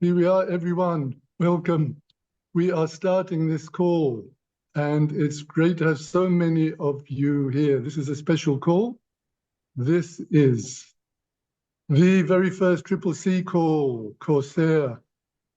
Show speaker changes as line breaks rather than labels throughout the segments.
Here we are, everyone. Welcome. We are starting this call, and it's great to have so many of you here. This is a special call. This is the very first Triple C call, Corsair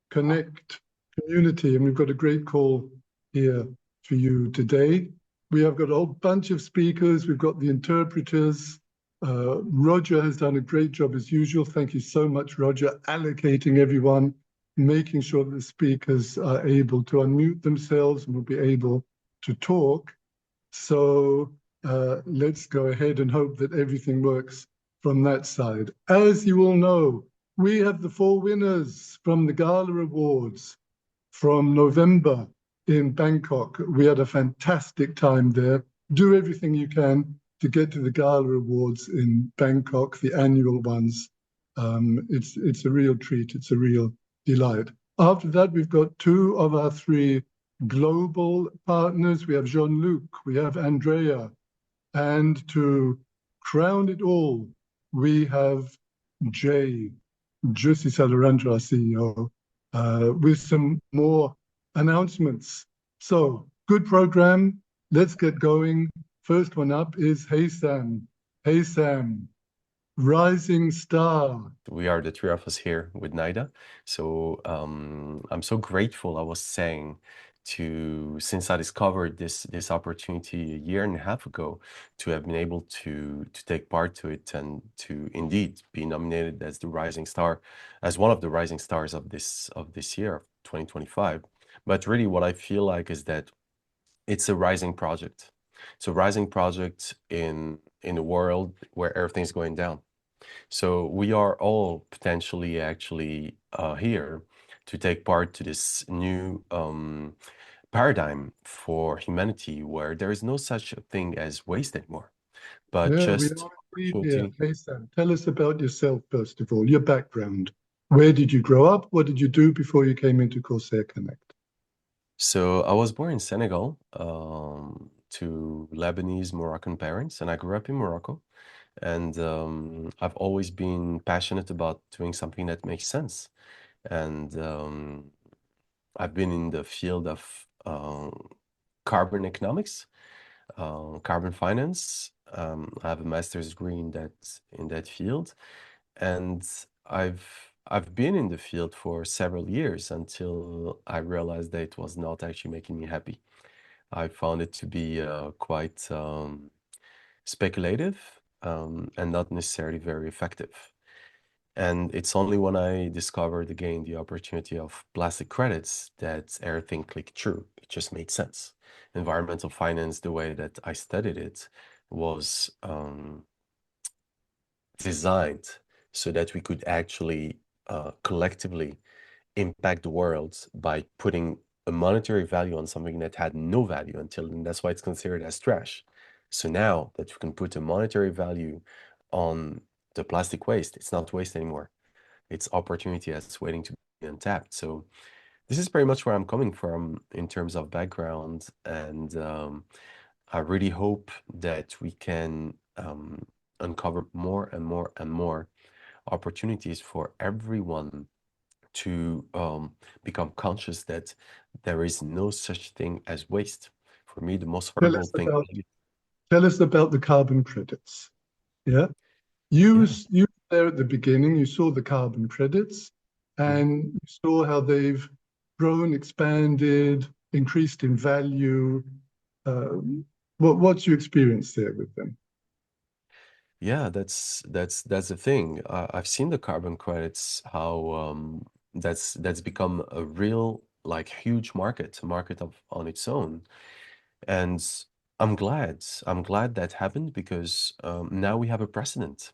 Connect Community, and we've got a great call here for you today. We have got a whole bunch of speakers. We've got the interpreters. Roger has done a great job as usual. Thank you so much, Roger, allocating everyone, making sure that the speakers are able to unmute themselves and will be able to talk. So let's go ahead and hope that everything works from that side. As you all know, we have the 4 winners from the Gala Awards from November in Bangkok. We had a fantastic time there. Do everything you can to get to the Gala Awards in Bangkok, the annual ones. It's a real treat. It's a real delight. After that, we've got 2 of our 3 global partners. We have Jean-Luc, we have Andrea, and to crown it all, we have Jussi Saloranta, our CEO, with some more announcements. So, good program. Let's get going. First one up is Hey Sam. Hey Sam, rising star.
We are the 3 of us here with Naida. So I'm so grateful, I was saying, since I discovered this opportunity a year and a half ago, to have been able to take part to it and to indeed be nominated as the rising star, as one of the rising stars of this year of 2025. But really what I feel like is that it's a rising project. It's a rising project in a world where everything's going down. So we are all potentially actually here to take part to this new paradigm for humanity, where there is no such a thing as waste anymore, but
Yeah, we
just
are indeed here.
opportunity.
Hey Sam, tell us about yourself, first of all, your background. Where did you grow up? What did you do before you came into Corsair Connect?
So I was born in Senegal to Lebanese Moroccan parents, and I grew up in Morocco. And I've always been passionate about doing something that makes sense. And I've been in the field of carbon economics, carbon finance. I have a master's degree in that field, and I've been in the field for several years until I realized that it was not actually making me happy. I found it to be quite speculative and not necessarily very effective. And it's only when I discovered again the opportunity of plastic credits that everything clicked through. It just made sense. Environmental finance, the way that I studied it, was designed so that we could actually collectively impact the world by putting a monetary value on something that had no value until, and that's why it's considered as trash. So now that you can put a monetary value on the plastic waste, it's not waste anymore. It's opportunity that's waiting to be untapped. So this is pretty much where I'm coming from in terms of background, and I really hope that we can uncover more and more and more opportunities for everyone to become conscious that there is no such thing as waste. For me, the most
Tell
horrible
us
thing.
about tell us about the carbon credits. Yeah. You
Yeah,
you were there at the beginning, you saw the carbon credits
mhm.
and you saw how they've grown, expanded, increased in value. What's your experience there with them?
Yeah, that's the thing. I've seen the carbon credits, how that's become a real like huge market, a market of on its own. And I'm glad that happened because now we have a precedent.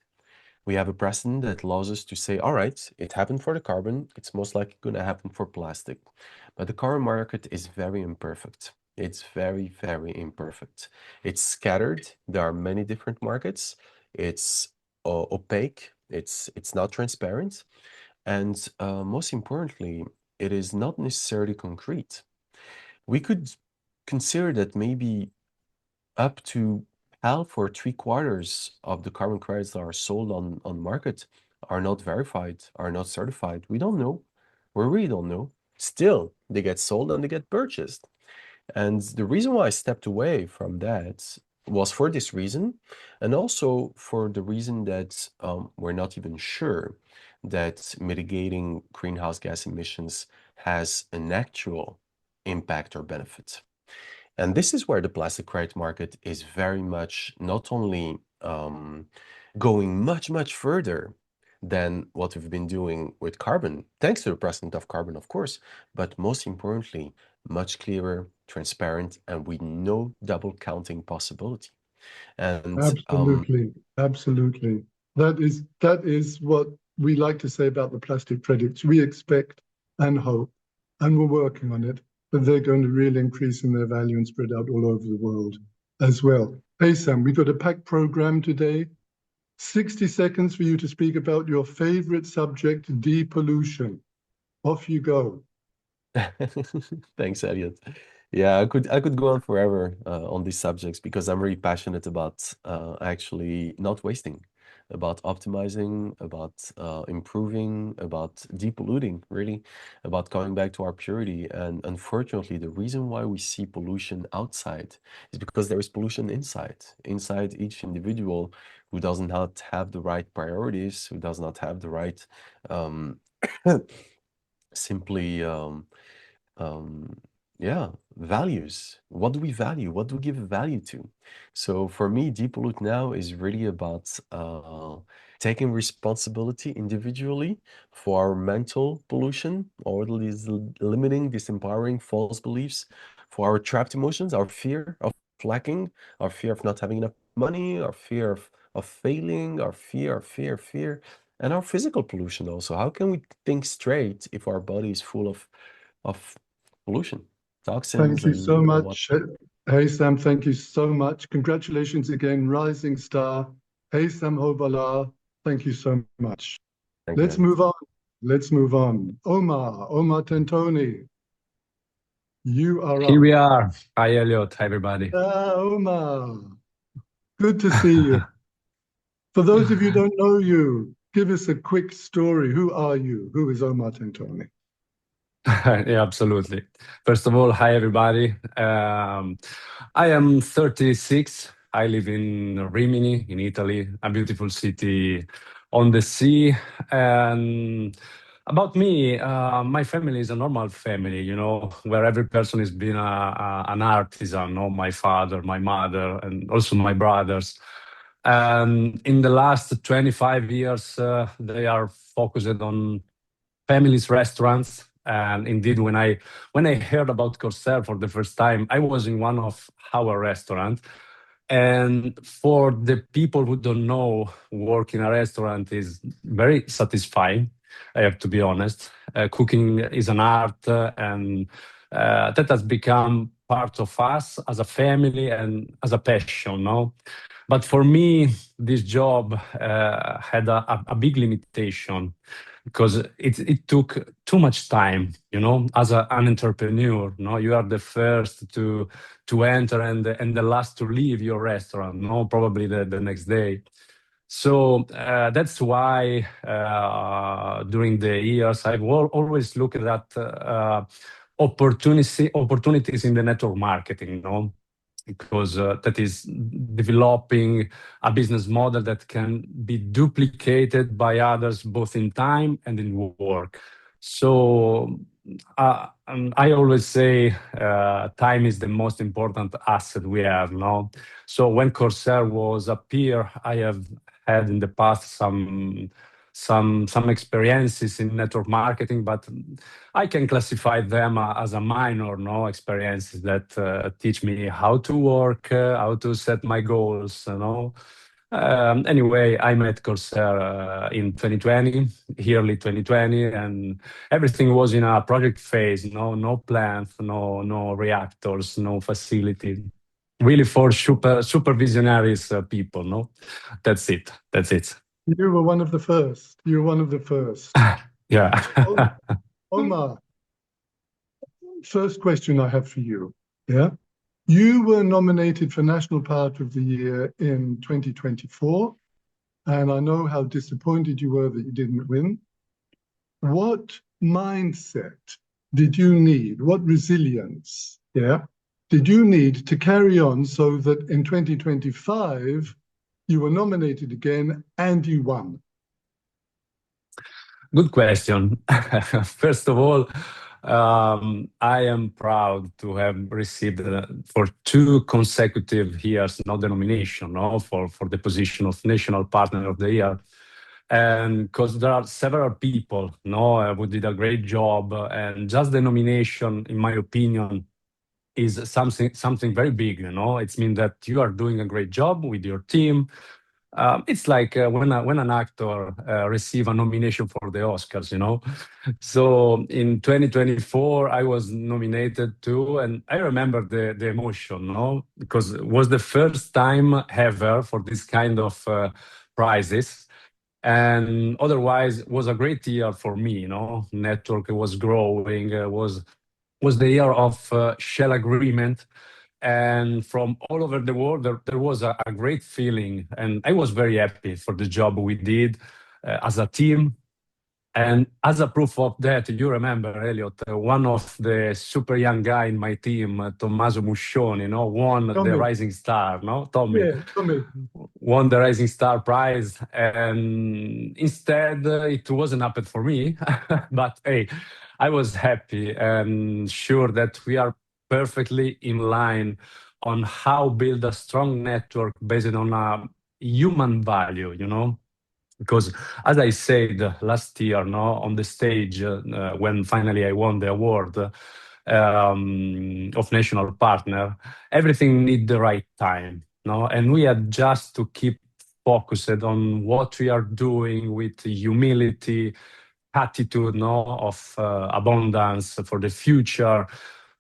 We have a precedent that allows us to say, all right, it happened for the carbon, it's most likely going to happen for plastic. But the carbon market is very imperfect. It's very, very imperfect. It's scattered. There are many different markets. It's opaque. It's not transparent. And most importantly, it is not necessarily concrete. We could consider that maybe up to half or 3/4 of the carbon credits that are sold on market are not verified, are not certified. We don't know. We really don't know. Still, they get sold and they get purchased. And the reason why I stepped away from that was for this reason, and also for the reason that we're not even sure that mitigating greenhouse gas emissions has an actual impact or benefit. And this is where the plastic credit market is very much not only going much further than what we've been doing with carbon, thanks to the precedent of carbon, of course, but most importantly, much clearer, transparent, and with no double counting possibility. And
Absolutely, absolutely. That is what we like to say about the plastic credits. We expect and hope, and we're working on it, that they're going to really increase in their value and spread out all over the world as well. Hey, Sam, we've got a packed program today. 60 seconds for you to speak about your favorite subject, depollution. Off you go.
Thanks, Elliot. Yeah, I could go on forever on these subjects because I'm really passionate about actually not wasting, about optimizing, about improving, about depolluting, really, about coming back to our purity. And unfortunately, the reason why we see pollution outside is because there is pollution inside each individual who does not have the right priorities, who does not have the right um, simply um yeah, values. What do we value? What do we give value to? So for me, depollute now is really about taking responsibility individually for our mental pollution, or at least limiting, disempowering false beliefs, for our trapped emotions, our fear of lacking, our fear of not having enough money, our fear of failing, our fear, and our physical pollution also. How can we think straight if our body is full of pollution, toxins,
Thank you so
and what?
much. Hey, Sam, thank you so much. Congratulations again, rising star. Hey, Sam Hobala, thank you so much.
Thank you,
Let's
Elliot.
move on. Let's move on. Omar Tentoni, you are
Here
up.
we are. Hi, Elliot. Hi, everybody.
Omar, good to see you. For those of you who don't know you, give us a quick story. Who are you? Who is Omar Tentoni?
Yeah, absolutely. First of all, hi, everybody. I am 36. I live in Rimini, in Italy, a beautiful city on the sea. And about me, my family is a normal family, where every person has been an artisan, my father, my mother, and also my brothers. In the last 25 years, they are focused on family's restaurants. And indeed, when I heard about Corsair for the first time, I was in one of our restaurants. And for the people who don't know, work in a restaurant is very satisfying. I have to be honest. Cooking is an art, and that has become part of us as a family and as a passion. No, but for me, this job had a big limitation because it took too much time. As an entrepreneur, you are the first to enter and the last to leave your restaurant. Probably the next day. So that's why during the years I've always looked at opportunities in the network marketing. Because that is developing a business model that can be duplicated by others both in time and in work. So I always say time is the most important asset we have. No, so when Corsair was a peer, I have had in the past some experiences in network marketing, but I can classify them as a minor, experiences that teach me how to work, how to set my goals. Anyway, I met Corsair in 2020, early 2020, and everything was in a project phase. No plans, no reactors, no facility. Really for super visionaries people. No, that's it. That's it.
You were one of the first. You were one of the first.
Yeah.
Omar, first question I have for you. Yeah. You were nominated for National Part of the Year in 2024, and I know how disappointed you were that you didn't win. What mindset did you need? What resilience, did you need to carry on so that in 2025 you were nominated again and you won?
Good question. First of all, I am proud to have received for 2 consecutive years no denomination for the position of National Partner of the Year. And because there are several people who did a great job, and just the nomination, in my opinion, is something very big. It means that you are doing a great job with your team. It's like when an actor receive a nomination for the Oscars. So in 2024, I was nominated too, and I remember the emotion, because it was the first time ever for this kind of prizes. And otherwise, it was a great year for me. Network was growing, was the year of Shell agreement. And from all over the world, there was a great feeling. And I was very happy for the job we did as a team. And as a proof of that, you remember, Elliot, one of the super young guy in my team, Tommaso Muscioni, won
Tommy.
the Rising Star, Tommy.
Yeah, Tommy.
Won the Rising Star prize. And instead, it wasn't happened for me. But hey, I was happy and sure that we are perfectly in line on how build a strong network based on a human value, Because as I said last year, on the stage, when finally I won the award of National Partner, everything need the right time, And we had just to keep focused on what we are doing with humility, attitude, of abundance for the future,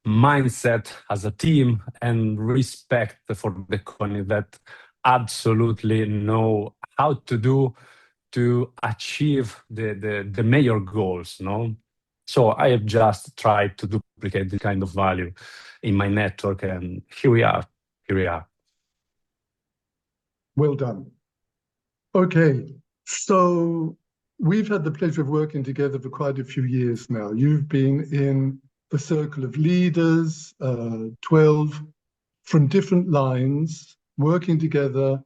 mindset as a team, and respect for the company that absolutely know how to do to achieve the major goals, So I have just tried to duplicate this kind of value in my network, and here we are.
Well done. Okay, so we've had the pleasure of working together for quite a few years now. You've been in the circle of leaders, 12 from different lines, working together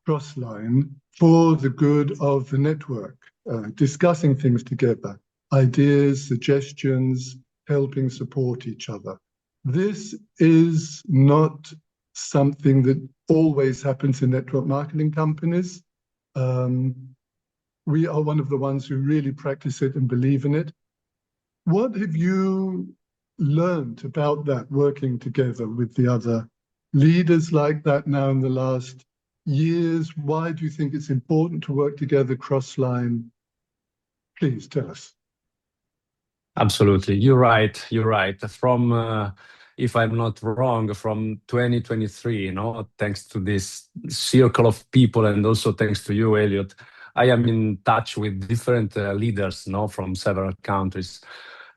cross-line for the good of the network, discussing things together, ideas, suggestions, helping support each other. This is not something that always happens in network marketing companies. We are one of the ones who really practice it and believe in it. What have you learned about that, working together with the other leaders like that now in the last years? Why do you think it's important to work together cross-line? Please tell us.
Absolutely. You're right. From, if I'm not wrong, from 2023, thanks to this circle of people and also thanks to you, Elliot, I am in touch with different leaders, from several countries.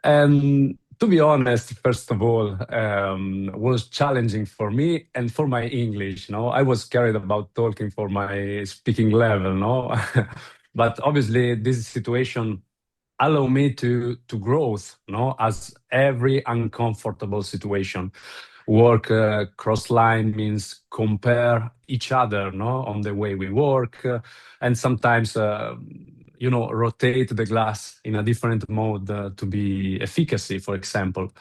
And to be honest, first of all, was challenging for me and for my English. I was carried about talking for my speaking level. But obviously, this situation allowed me to growth, as every uncomfortable situation. Work cross-line means compare each other, on the way we work, and sometimes rotate the glass in a different mode to be efficacy, for example.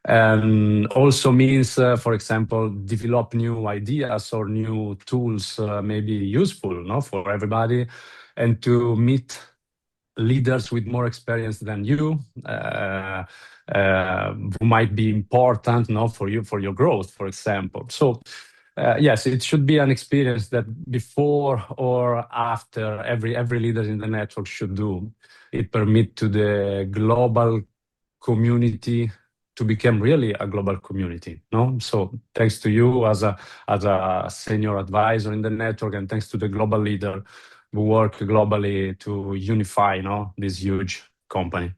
And also means, for example, develop new ideas or new tools, maybe useful, for everybody, and to meet leaders with more experience than you, who might be important, for you, for your growth, for example. So yes, it should be an experience that before or after every leader in the network should do. It permit to the global community to become really a global community. So thanks to you as a senior advisor in the network, and thanks to the global leader who work globally to unify this huge company.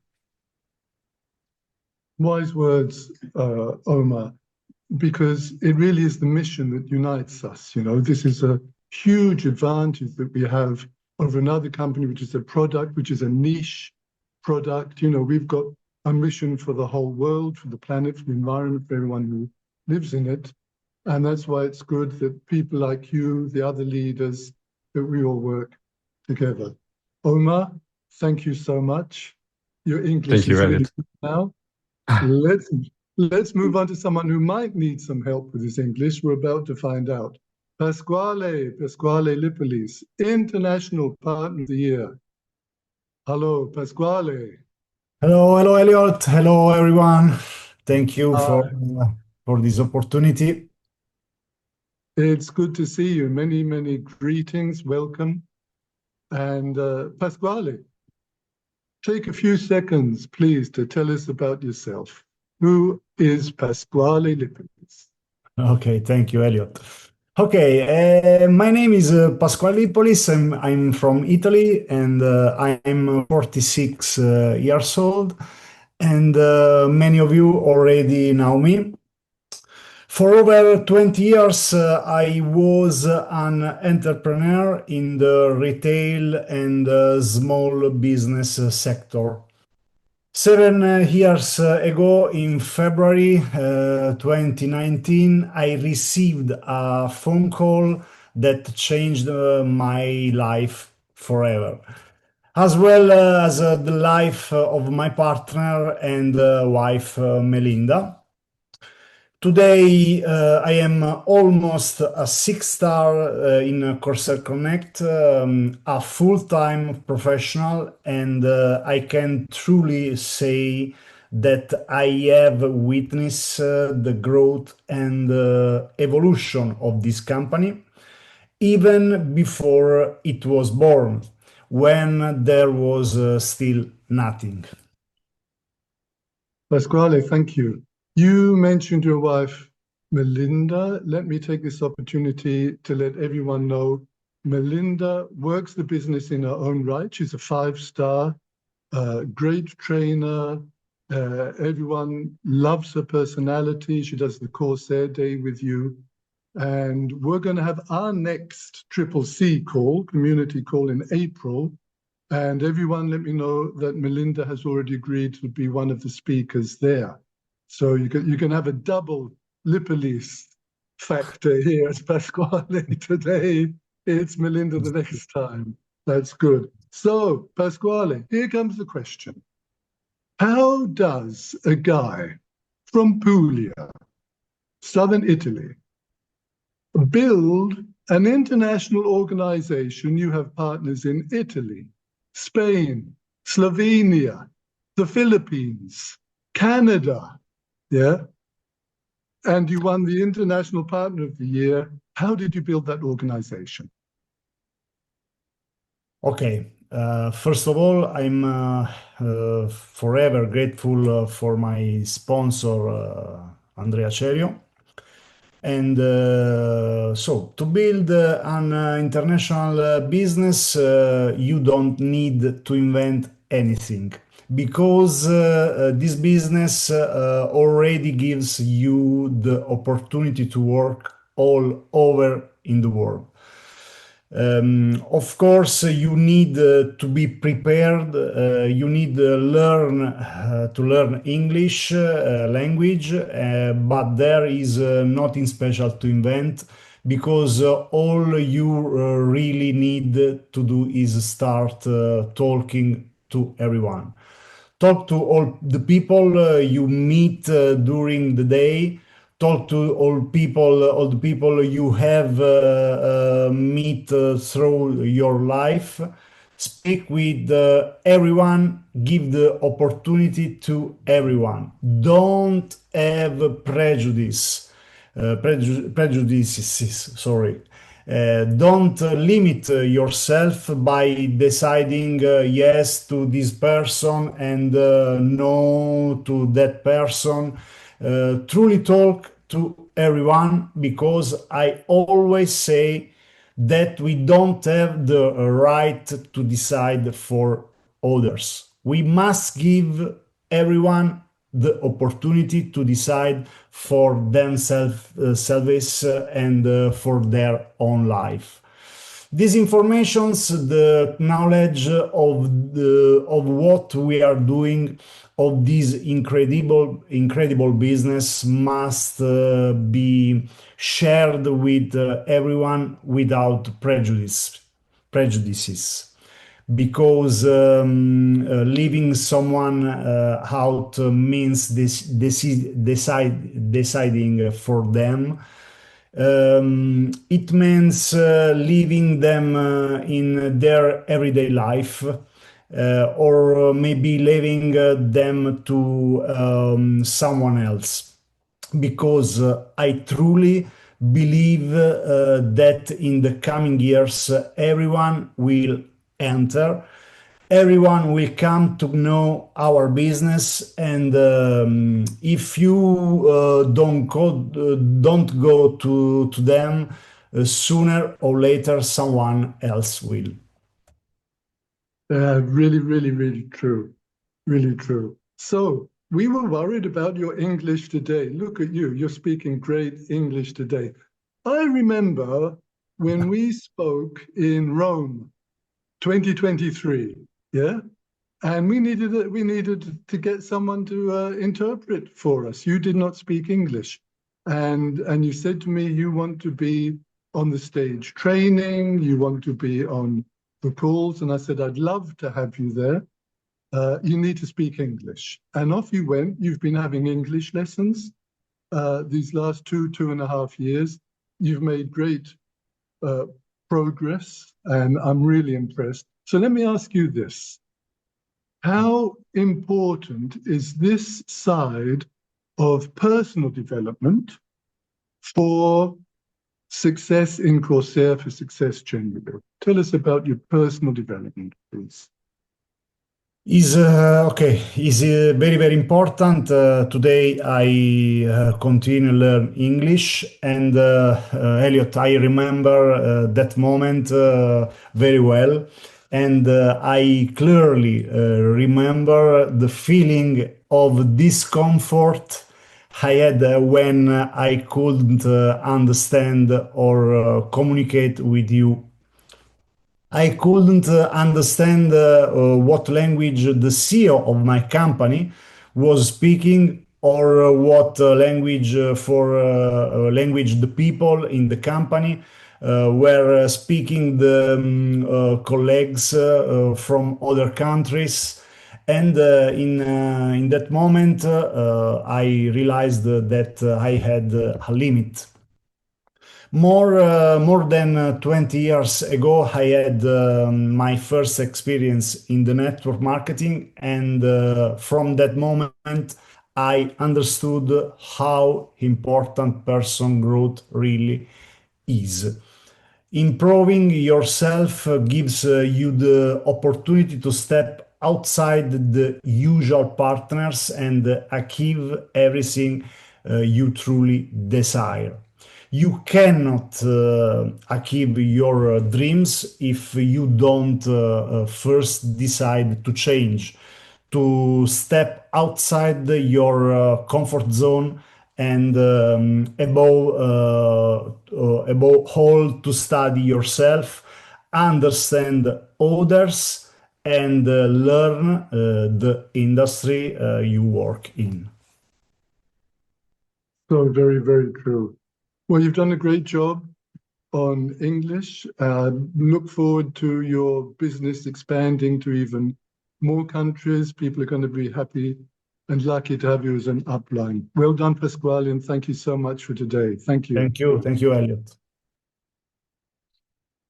Wise words, Omar, because it really is the mission that unites us. This is a huge advantage that we have over another company, which is a product, which is a niche product. You know, we've got a mission for the whole world, for the planet, for the environment, for everyone who lives in it. And that's why it's good that people like you, the other leaders, that we all work together. Omar, thank you so much. Your English
Thank you,
is really
Elliot.
good now. Let's move on to someone who might need some help with his English. We're about to find out. Pasqual Lipolis, International Partner of the Year. Hello, Pasquale.
Hello, Elliot. Hello, everyone. Thank you
Hi.
for this opportunity.
It's good to see you. Many, many greetings. Welcome. And Pasquale, take a few seconds, please, to tell us about yourself. Who is Pasquale Lipolis?
Okay, thank you, Elliot. Okay, my name is Pasqual Lipolis. I'm from Italy, and I'm 46 years old. And many of you already know me. For over 20 years, I was an entrepreneur in the retail and small business sector. 7 years ago, in February 2019, I received a phone call that changed my life forever, as well as the life of my partner and wife, Melinda. Today, I am almost a six-star in Corsair Connect, a full-time professional, and I can truly say that I have witnessed the growth and evolution of this company, even before it was born, when there was still nothing.
Pasquale, thank you. You mentioned your wife, Melinda. Let me take this opportunity to let everyone know Melinda works the business in her own right. She's a five-star, great trainer. Everyone loves her personality. She does the Corsair Day with you. And we're going to have our next CCC call, community call in April. And everyone let me know that Melinda has already agreed to be one of the speakers there. So you can have a double Lipolis factor here at Pasquale today. It's Melinda the next time. That's good. So, Pasquale, here comes the question. How does a guy from Puglia, southern Italy, build an international organization? You have partners in Italy, Spain, Slovenia, the Philippines, Canada, yeah? And you won the International Partner of the Year. How did you build that organization?
Okay, first of all, I'm forever grateful for my sponsor, Andrea Cherio. And so, to build an international business, you don't need to invent anything, because this business already gives you the opportunity to work all over in the world. Of course, you need to be prepared. You need to learn English language, but there is nothing special to invent, because all you really need to do is start talking to everyone. Talk to all the people you meet during the day. Talk to all the people you have meet through your life. Speak with everyone. Give the opportunity to everyone. Don't have prejudices. Sorry. Don't limit yourself by deciding yes to this person and no to that person. Truly talk to everyone, because I always say that we don't have the right to decide for others. We must give everyone the opportunity to decide for themselves and for their own life. These informations, the knowledge of what we are doing, of this incredible business must be shared with everyone without prejudices, because leaving someone out means deciding for them. It means leaving them in their everyday life, or maybe leaving them to someone else. Because I truly believe that in the coming years, everyone will enter, everyone will come to know our business, and if you don't go to them, sooner or later someone else will.
Really, really, really true. Really true. So we were worried about your English today. Look at you, you're speaking great English today. I remember when we spoke in Rome, 2023, yeah? And we needed to get someone to interpret for us. You did not speak English. And you said to me, you want to be on the stage training, you want to be on the calls. And I said, I'd love to have you there. You need to speak English. And off you went. You've been having English lessons these last 2.5 years. You've made great progress, and I'm really impressed. So let me ask you this. How important is this side of personal development for success in Corsair, for success generally? Tell us about your personal development, please.
Is very important. Today I continue to learn English, and Elliot, I remember that moment very well, and I clearly remember the feeling of discomfort I had when I couldn't understand or communicate with you. I couldn't understand what language the CEO of my company was speaking, or what language language the people in the company were speaking, the colleagues from other countries. And in that moment, I realized that I had a limit. More than 20 years ago, I had my first experience in the network marketing, and from that moment, I understood how important person growth really is. Improving yourself gives you the opportunity to step outside the usual partners and achieve everything you truly desire. You cannot achieve your dreams if you don't first decide to change, to step outside your comfort zone, and above all, to study yourself, understand others, and learn the industry you work in.
So very, very true. Well, you've done a great job on English. Look forward to your business expanding to even more countries. People are going to be happy and lucky to have you as an upline. Well done, Pasquale, and thank you so much for today. Thank you.
Thank you, Elliot.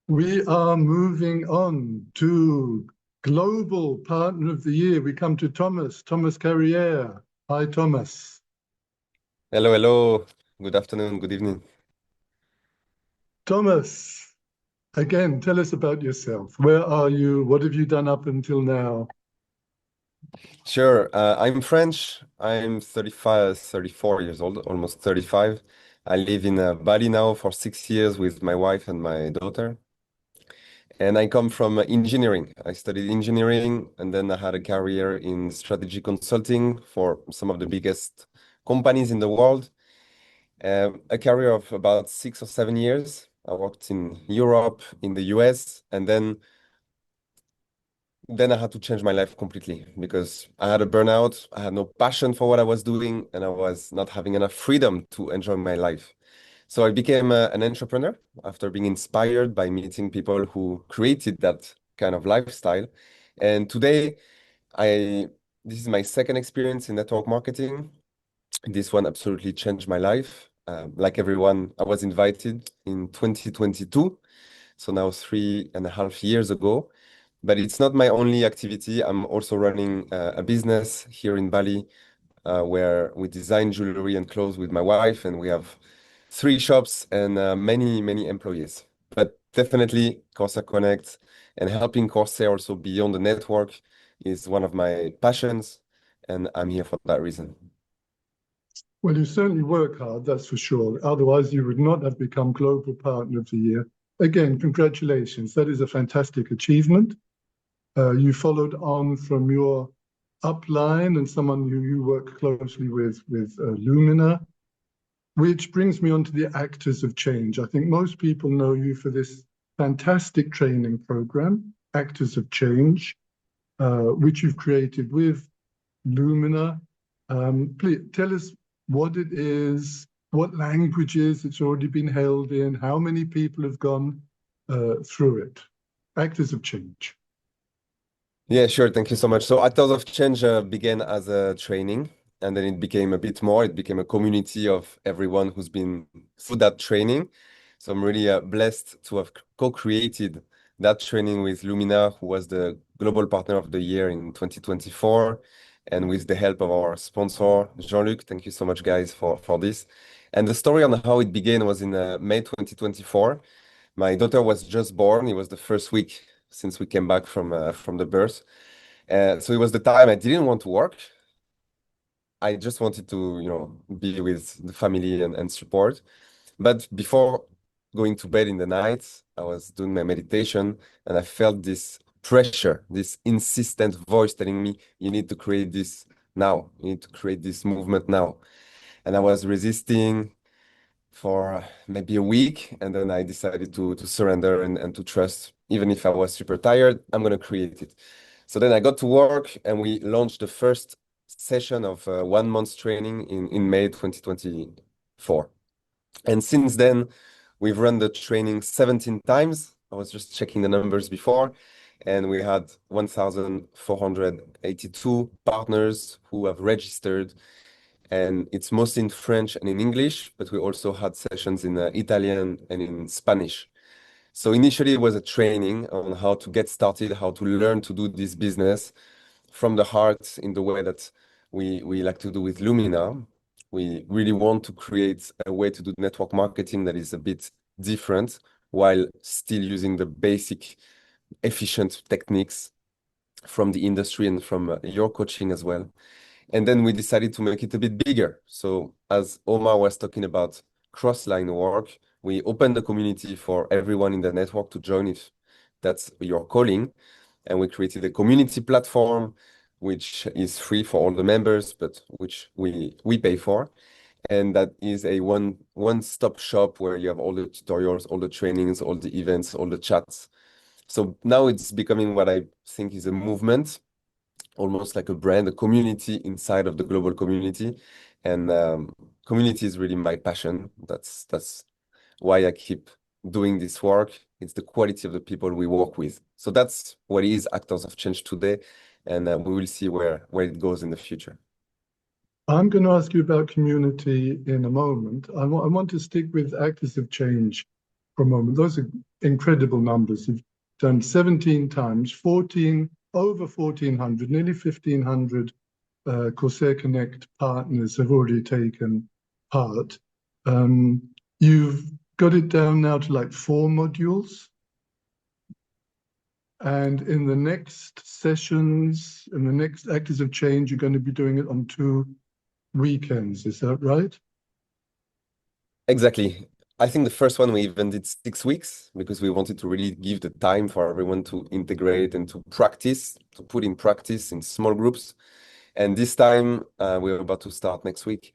We are moving on to Global Partner of the Year. We come to Thomas Carrière. Hi, Thomas.
Hello, hello. Good afternoon, good evening.
Thomas, again, tell us about yourself. Where are you? What have you done up until now?
Sure. I'm French. I'm 34 years old, almost 35. I live in Bali now for 6 years with my wife and my daughter. And I come from engineering. I studied engineering, and then I had a career in strategy consulting for some of the biggest companies in the world. A career of about 6 or 7 years. I worked in Europe, in the US, and then I had to change my life completely because I had a burnout. I had no passion for what I was doing, and I was not having enough freedom to enjoy my life. So I became an entrepreneur after being inspired by meeting people who created that kind of lifestyle. And today, this is my second experience in network marketing. This one absolutely changed my life. Like everyone, I was invited in 2022, so now 3.5 years ago. But it's not my only activity. I'm also running a business here in Bali where we design jewelry and clothes with my wife, and we have 3 shops and many employees. But definitely Corsair Connect and helping Corsair also beyond the network is one of my passions, and I'm here for that reason.
Well, you certainly work hard, that's for sure. Otherwise, you would not have become Global Partner of the Year. Again, congratulations. That is a fantastic achievement. You followed on from your upline and someone you work closely with Lumina, which brings me on to the Actors of Change. I think most people know you for this fantastic training program, Actors of Change, which you've created with Lumina. Please tell us what it is, what languages it's already been held in, how many people have gone through it. Actors of Change.
Yeah, sure. Thank you so much. So Actors of Change began as a training, and then it became a bit more. It became a community of everyone who's been through that training. So I'm really blessed to have co-created that training with Lumina, who was the Global Partner of the Year in 2024, and with the help of our sponsor, Jean-Luc. Thank you so much, guys, for this. And the story on how it began was in May 2024. My daughter was just born. It was the first week since we came back from the birth. So it was the time I didn't want to work. I just wanted to, be with the family and support. But before going to bed in the night, I was doing my meditation and I felt this pressure, this insistent voice telling me, you need to create this now. You need to create this movement now. And I was resisting for maybe a week, and then I decided to surrender and to trust. Even if I was super tired, I'm going to create it. So then I got to work and we launched the first session of 1 month training in May 2024. And since then, we've run the training 17 times. I was just checking the numbers before, and we had 1,482 partners who have registered. And it's mostly in French and in English, but we also had sessions in Italian and in Spanish. So initially it was a training on how to get started, how to learn to do this business from the heart in the way that we like to do with Lumina. We really want to create a way to do network marketing that is a bit different while still using the basic efficient techniques from the industry and from your coaching as well. And then we decided to make it a bit bigger. So as Omar was talking about cross-line work, we opened the community for everyone in the network to join if that's your calling. And we created a community platform, which is free for all the members, but which we pay for. And that is a one-stop shop where you have all the tutorials, all the trainings, all the events, all the chats. So now it's becoming what I think is a movement, almost like a brand, a community inside of the global community. And community is really my passion. That's why I keep doing this work. It's the quality of the people we work with. So that's what is Actors of Change today. And we will see where it goes in the future.
I'm going to ask you about community in a moment. I want to stick with Actors of Change for a moment. Those are incredible numbers. You've done 17 times, over 1,400, nearly 1,500 Corsair Connect partners have already taken part. You've got it down now to like 4 modules. And in the next sessions, in the next Actors of Change, you're going to be doing it on 2 weekends. Is that right?
Exactly. I think the first one we even did 6 weeks because we wanted to really give the time for everyone to integrate and to practice, to put in practice in small groups. And this time we're about to start next week.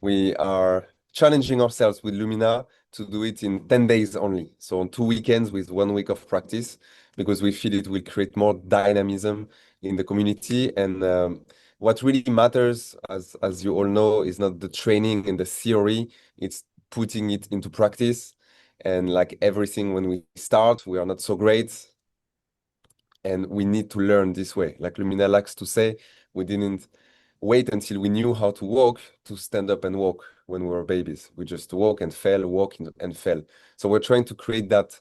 We are challenging ourselves with Lumina to do it in 10 days only. So on 2 weekends with 1 week of practice, because we feel it will create more dynamism in the community. And what really matters, as you all know, is not the training and the theory, it's putting it into practice. And like everything, when we start, we are not so great. And we need to learn this way. Like Lumina likes to say, we didn't wait until we knew how to walk to stand up and walk when we were babies. We just walk and fell, and fell. So we're trying to create that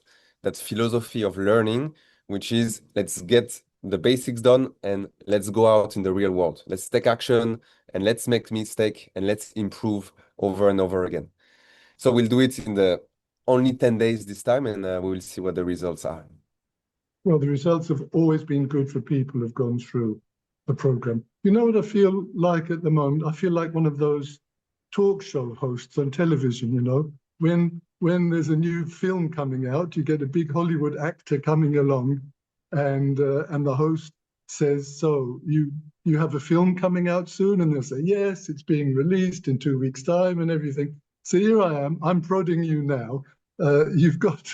philosophy of learning, which is let's get the basics done and let's go out in the real world. Let's take action and let's make mistake and let's improve over and over again. So we'll do it in the only 10 days this time, and we will see what the results are.
Well, the results have always been good for people who've gone through the program. You know what I feel like at the moment? I feel like one of those talk show hosts on television, you know, when there's a new film coming out, you get a big Hollywood actor coming along and the host says, so you have a film coming out soon? And they'll say, yes, it's being released in 2 weeks' time and everything. So here I am, I'm prodding you now. You've got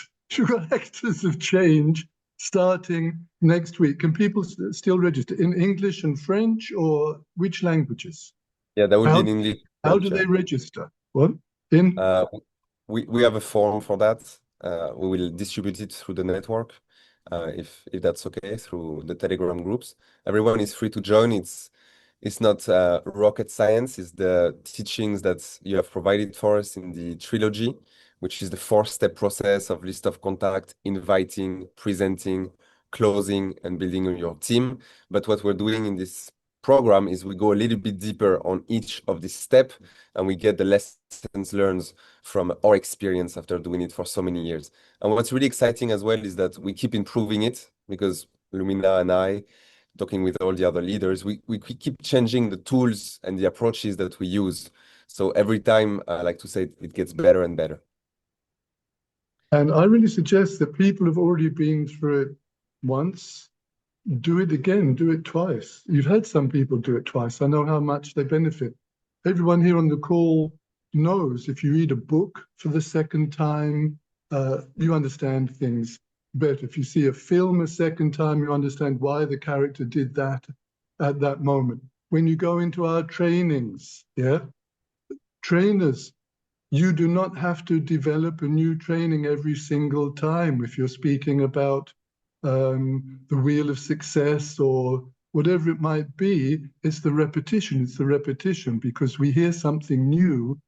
Actors of Change starting next week. Can people still register in English and French, or which languages?
Yeah, that would be in English.
How do they register? What?
We have a form for that. We will distribute it through the network, if that's okay, through the Telegram groups. Everyone is free to join. It's not rocket science. It's the teachings that you have provided for us in the trilogy, which is the 4-step process of list of contact, inviting, presenting, closing, and building your team. But what we're doing in this program is we go a little bit deeper on each of these steps, and we get the lessons learned from our experience after doing it for so many years. And what's really exciting as well is that we keep improving it, because Lumina and I, talking with all the other leaders, we keep changing the tools and the approaches that we use. So every time, I like to say, it gets better and better.
And I really suggest that people have already been through it once, do it again, do it twice. You've had some people do it twice. I know how much they benefit. Everyone here on the call knows if you read a book for the second time, you understand things better. If you see a film a second time, you understand why the character did that at that moment. When you go into our trainings, trainers, you do not have to develop a new training every single time. If you're speaking about the wheel of success or whatever it might be, it's the repetition. It's the repetition, because we hear something new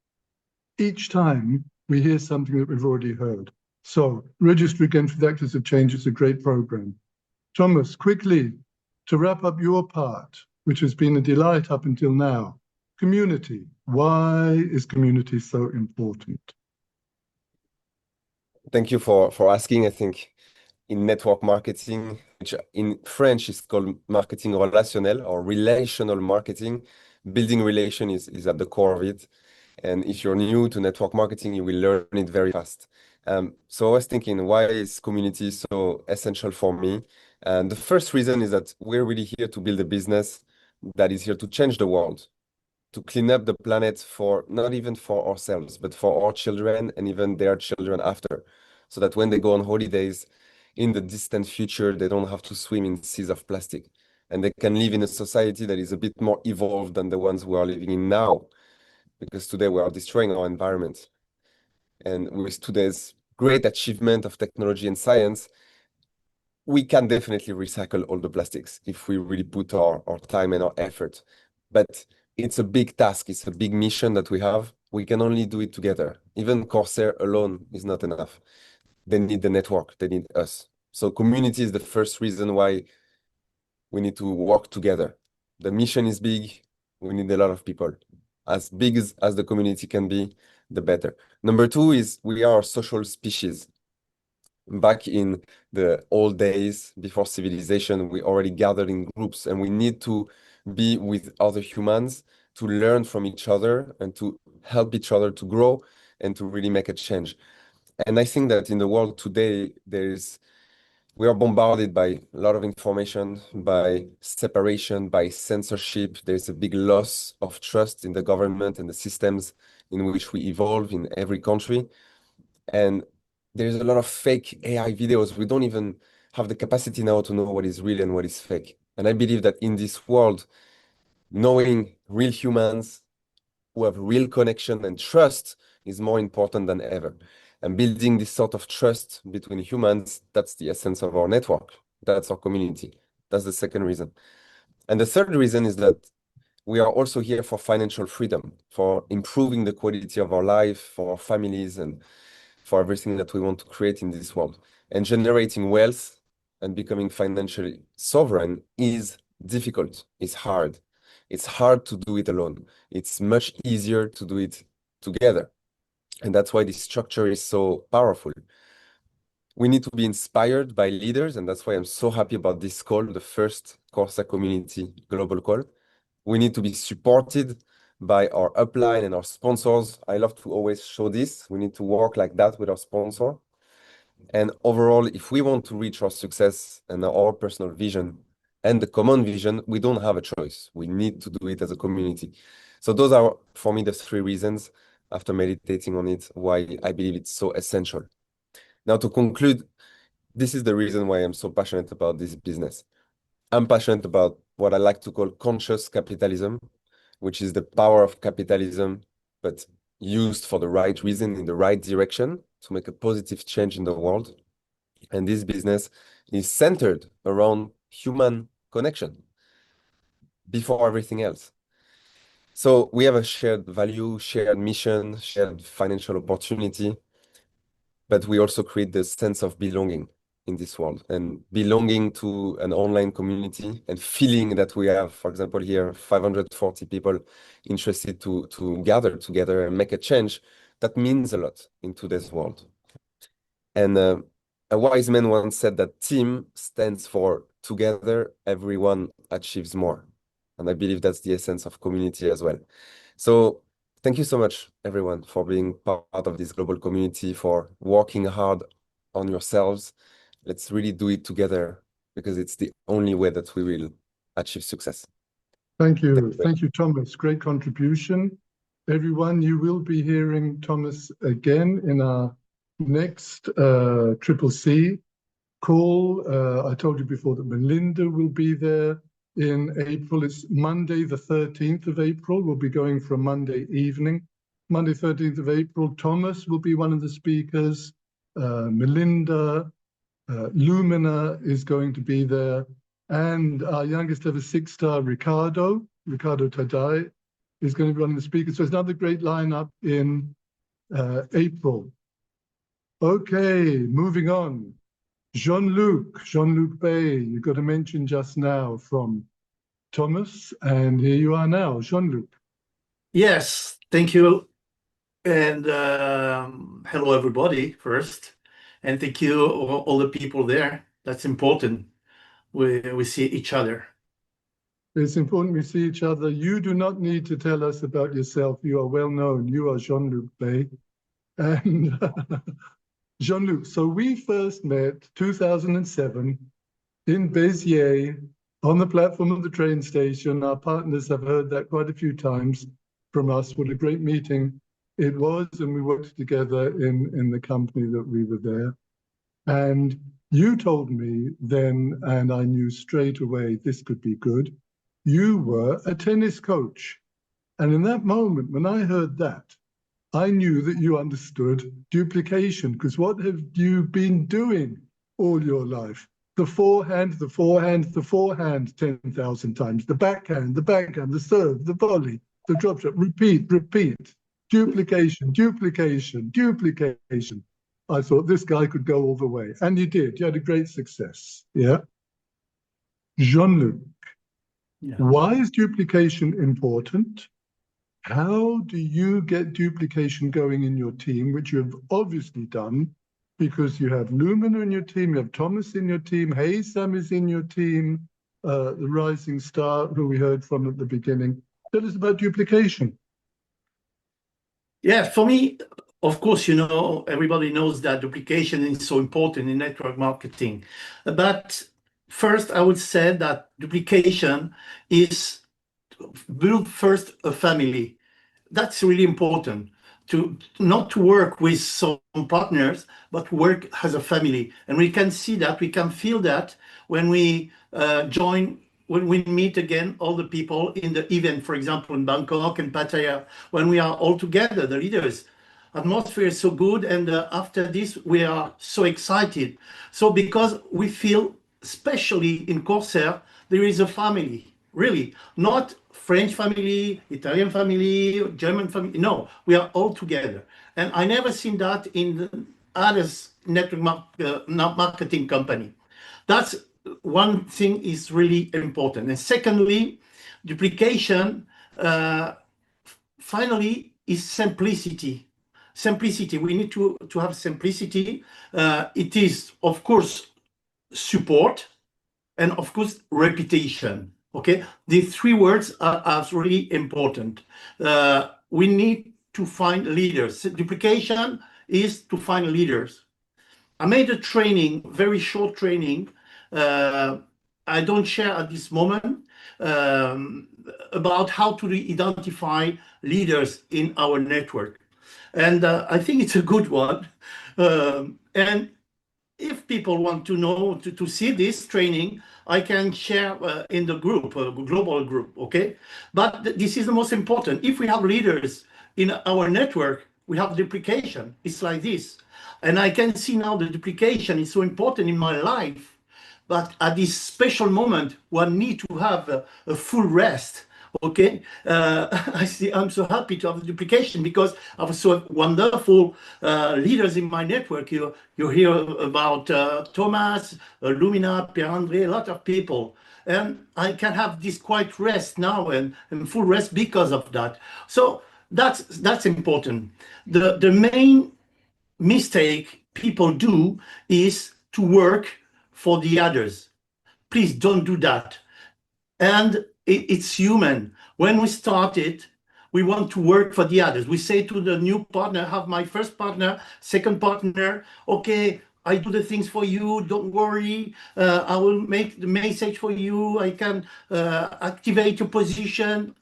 each time. We hear something that we've already heard. So register again for the Actors of Change. It's a great program. Thomas, quickly, to wrap up your part, which has been a delight up until now. Community. Why is community so important?
Thank you for asking. I think in network marketing, which in French is called marketing relationnel or relational marketing, building relation is at the core of it. And if you're new to network marketing, you will learn it very fast. So I was thinking, why is community so essential for me? And the first reason is that we're really here to build a business that is here to change the world, to clean up the planet, for not even for ourselves, but for our children and even their children after, so that when they go on holidays in the distant future, they don't have to swim in seas of plastic, and they can live in a society that is a bit more evolved than the ones we are living in now, because today we are destroying our environment. And with today's great achievement of technology and science, we can definitely recycle all the plastics if we really put our time and our effort. But it's a big task. It's a big mission that we have. We can only do it together. Even Corsair alone is not enough. They need the network. They need us. So community is the first reason why we need to work together. The mission is big. We need a lot of people. As big as the community can be, the better. Number two is we are a social species. Back in the old days, before civilization, we already gathered in groups, and we need to be with other humans to learn from each other and to help each other to grow and to really make a change. And I think that in the world today, we are bombarded by a lot of information, by separation, by censorship. There's a big loss of trust in the government and the systems in which we evolve in every country. And there's a lot of fake AI videos. We don't even have the capacity now to know what is real and what is fake. And I believe that in this world, knowing real humans who have real connection and trust is more important than ever. And building this sort of trust between humans, that's the essence of our network. That's our community. That's the second reason. And the third reason is that we are also here for financial freedom, for improving the quality of our life, for our families, and for everything that we want to create in this world. And generating wealth and becoming financially sovereign is difficult. It's hard. It's hard to do it alone. It's much easier to do it together. And that's why this structure is so powerful. We need to be inspired by leaders, and that's why I'm so happy about this call, the first Corsair Community Global Call. We need to be supported by our upline and our sponsors. I love to always show this. We need to work like that with our sponsor. And overall, if we want to reach our success and our personal vision and the common vision, we don't have a choice. We need to do it as a community. So those are, for me, the three reasons, after meditating on it, why I believe it's so essential. Now, to conclude, this is the reason why I'm so passionate about this business. I'm passionate about what I like to call conscious capitalism, which is the power of capitalism, but used for the right reason, in the right direction, to make a positive change in the world. And this business is centered around human connection before everything else. So we have a shared value, shared mission, shared financial opportunity, but we also create the sense of belonging in this world, and belonging to an online community and feeling that we have, for example, here, 540 people interested to gather together and make a change. That means a lot in today's world. And a wise man once said that team stands for together, everyone achieves more. And I believe that's the essence of community as well. So thank you so much, everyone, for being part of this global community, for working hard on yourselves. Let's really do it together, because it's the only way that we will achieve success.
Thank you. Thank you, Thomas. Great contribution. Everyone, you will be hearing Thomas again in our next CCC call. I told you before that Melinda will be there in April. It's Monday, the 13th of April. We'll be going from Monday evening. Monday, 13th of April, Thomas will be one of the speakers. Melinda, Lumina is going to be there. And our youngest ever six-star, Ricardo Tadai, is going to be one of the speakers. So it's another great lineup in April. Okay, moving on. Jeanluke Bay, you got to mention just now from Thomas, and here you are now, Jean-Luc.
Yes, thank you. And hello, everybody, first. And thank you, all the people there. That's important. We see each other.
It's important we see each other. You do not need to tell us about yourself. You are well known. You are Jean-Luke Bay. And Jean-Luc, so we first met 2007 in Beille on the platform of the train station. Our partners have heard that quite a few times from us. What a great meeting it was. And we worked together in the company that we were there. And you told me then, and I knew straight away this could be good, you were a tennis coach. And in that moment, when I heard that, I knew that you understood duplication, because what have you been doing all your life? The forehand, 10,000 times, the backhand, the serve, the volley, the drop shot, repeat, duplication. I thought this guy could go all the way. And you did. You had a great success. Yeah. Jean-Luc,
Yeah.
why is duplication important? How do you get duplication going in your team, which you have obviously done, because you have Lumina in your team, you have Thomas in your team, Sam is in your team, the rising star who we heard from at the beginning. Tell us about duplication.
Yeah, for me, of course, everybody knows that duplication is so important in network marketing. But first, I would say that duplication is build first a family. That's really important not to work with some partners, but work as a family. And we can see that, we can feel that when we when we meet again all the people in the event, for example, in Bangkok and Pattaya, when we are all together, the leaders. Atmosphere is so good, and after this, we are so excited. So because we feel, especially in Corsair, there is a family, really, not French family, Italian family, German family. No, we are all together. And I never seen that in the other network marketing company. That's one thing is really important. And secondly, duplication, finally, is simplicity. Simplicity. We need to have simplicity. It is, of course, support, and of course, reputation. Okay, the three words are really important. We need to find leaders. Duplication is to find leaders. I made a training, very short training. I don't share at this moment about how to identify leaders in our network. And I think it's a good one. And if people want to know, to see this training, I can share in the group, a global group, okay? But this is the most important. If we have leaders in our network, we have duplication. It's like this. And I can see now the duplication is so important in my life. But at this special moment, one need to have a full rest. Okay, I'm so happy to have the duplication because I have so wonderful leaders in my network. You hear about Thomas, Lumina, Pierre-André, a lot of people. And I can have this quiet rest now and full rest because of that. So that's important. The main mistake people do is to work for the others. Please don't do that. And it's human. When we started, we want to work for the others. We say to the new partner, have my first partner, second partner, okay, I do the things for you, don't worry, I will make the message for you, I can activate your position.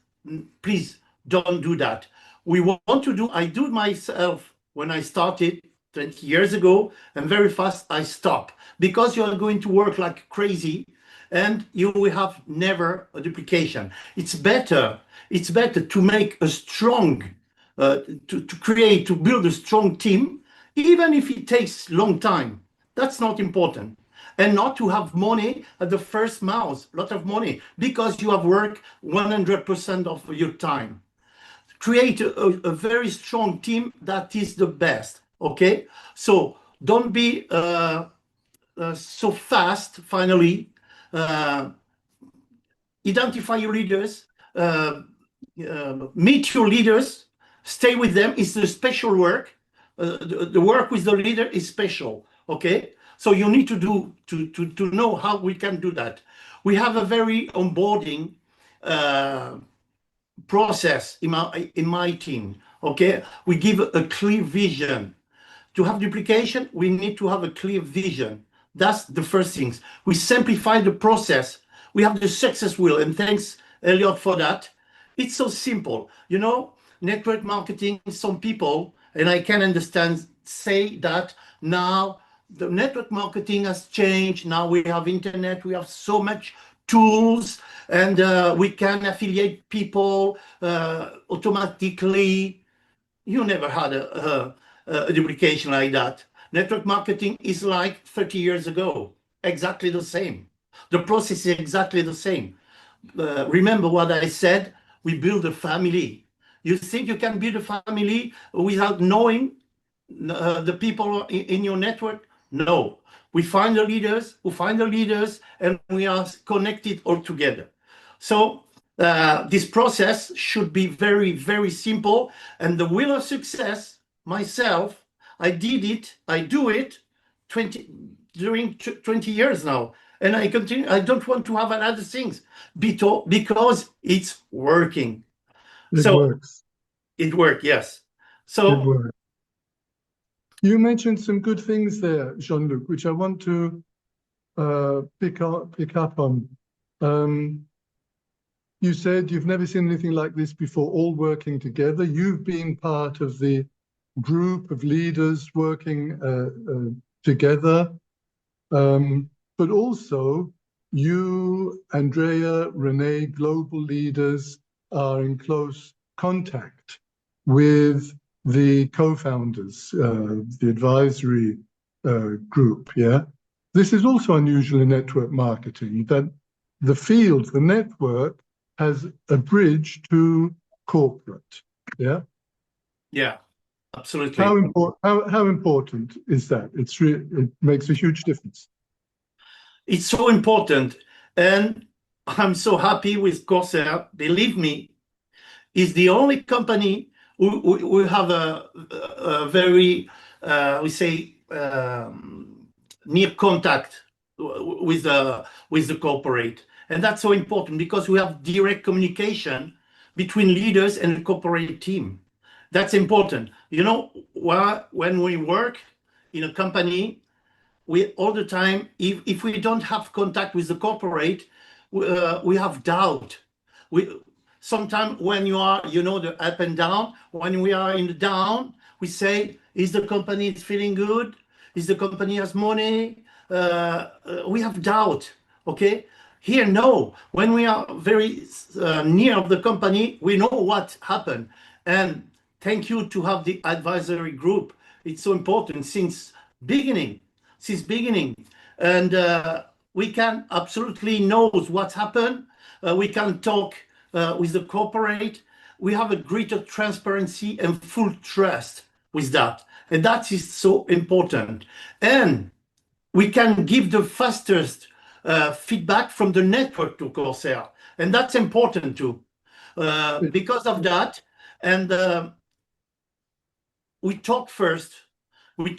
Please don't do that. We want to do, I do it myself when I started 20 years ago, and very fast I stop because you are going to work like crazy and you will have never a duplication. It's better to make a strong, to build a strong team, even if it takes long time. That's not important. And not to have money at the first mouse, a lot of money, because you have worked 100% of your time. Create a very strong team that is the best, okay? So don't be so fast, finally. Identify your leaders, meet your leaders, stay with them. It's the special work. The work with the leader is special, okay? So you need to know how we can do that. We have a very onboarding process in my team, okay? We give a clear vision. To have duplication, we need to have a clear vision. That's the first things. We simplify the process. We have the success wheel, and thanks, Elliot, for that. It's so simple. You know, network marketing, some people, and I can understand, say that now the network marketing has changed. Now we have internet, we have so much tools, and we can affiliate people automatically. You never had a duplication like that. Network marketing is like 30 years ago, exactly the same. The process is exactly the same. Remember what I said, we build a family. You think you can build a family without knowing the people in your network? No. We find the leaders, and we are connected all together. So this process should be very, very simple. And the wheel of success, myself, I do it during 20 years now. And I continue, I don't want to have other things because it's working.
It works.
It works, yes. So
it works. You mentioned some good things there, Jean-Luc, which I want to pick up on. You said you've never seen anything like this before, all working together. You've been part of the group of leaders working together, but also you, Andrea, Renee, global leaders are in close contact with the co-founders, the advisory group, yeah? This is also unusual in network marketing, that the field, the network, has a bridge to corporate, yeah?
Yeah, absolutely.
How important is that? It makes a huge difference.
It's so important. And I'm so happy with Corsair. Believe me, it's the only company who have a very, we say, near contact with the corporate. And that's so important because we have direct communication between leaders and the corporate team. That's important. You know, when we work in a company, we all the time, if we don't have contact with the corporate, we have doubt. Sometimes when you are, you know, the up and down, when we are in the down, we say, is the company feeling good? Is the company has money? We have doubt, okay? Here, no. When we are very near of the company, we know what happened. And thank you to have the advisory group. It's so important since beginning. And we can absolutely know what's happened. We can talk with the corporate. We have a greater transparency and full trust with that. And that is so important. And we can give the fastest feedback from the network to Corsair. And that's important too. Because of that, and we talk first with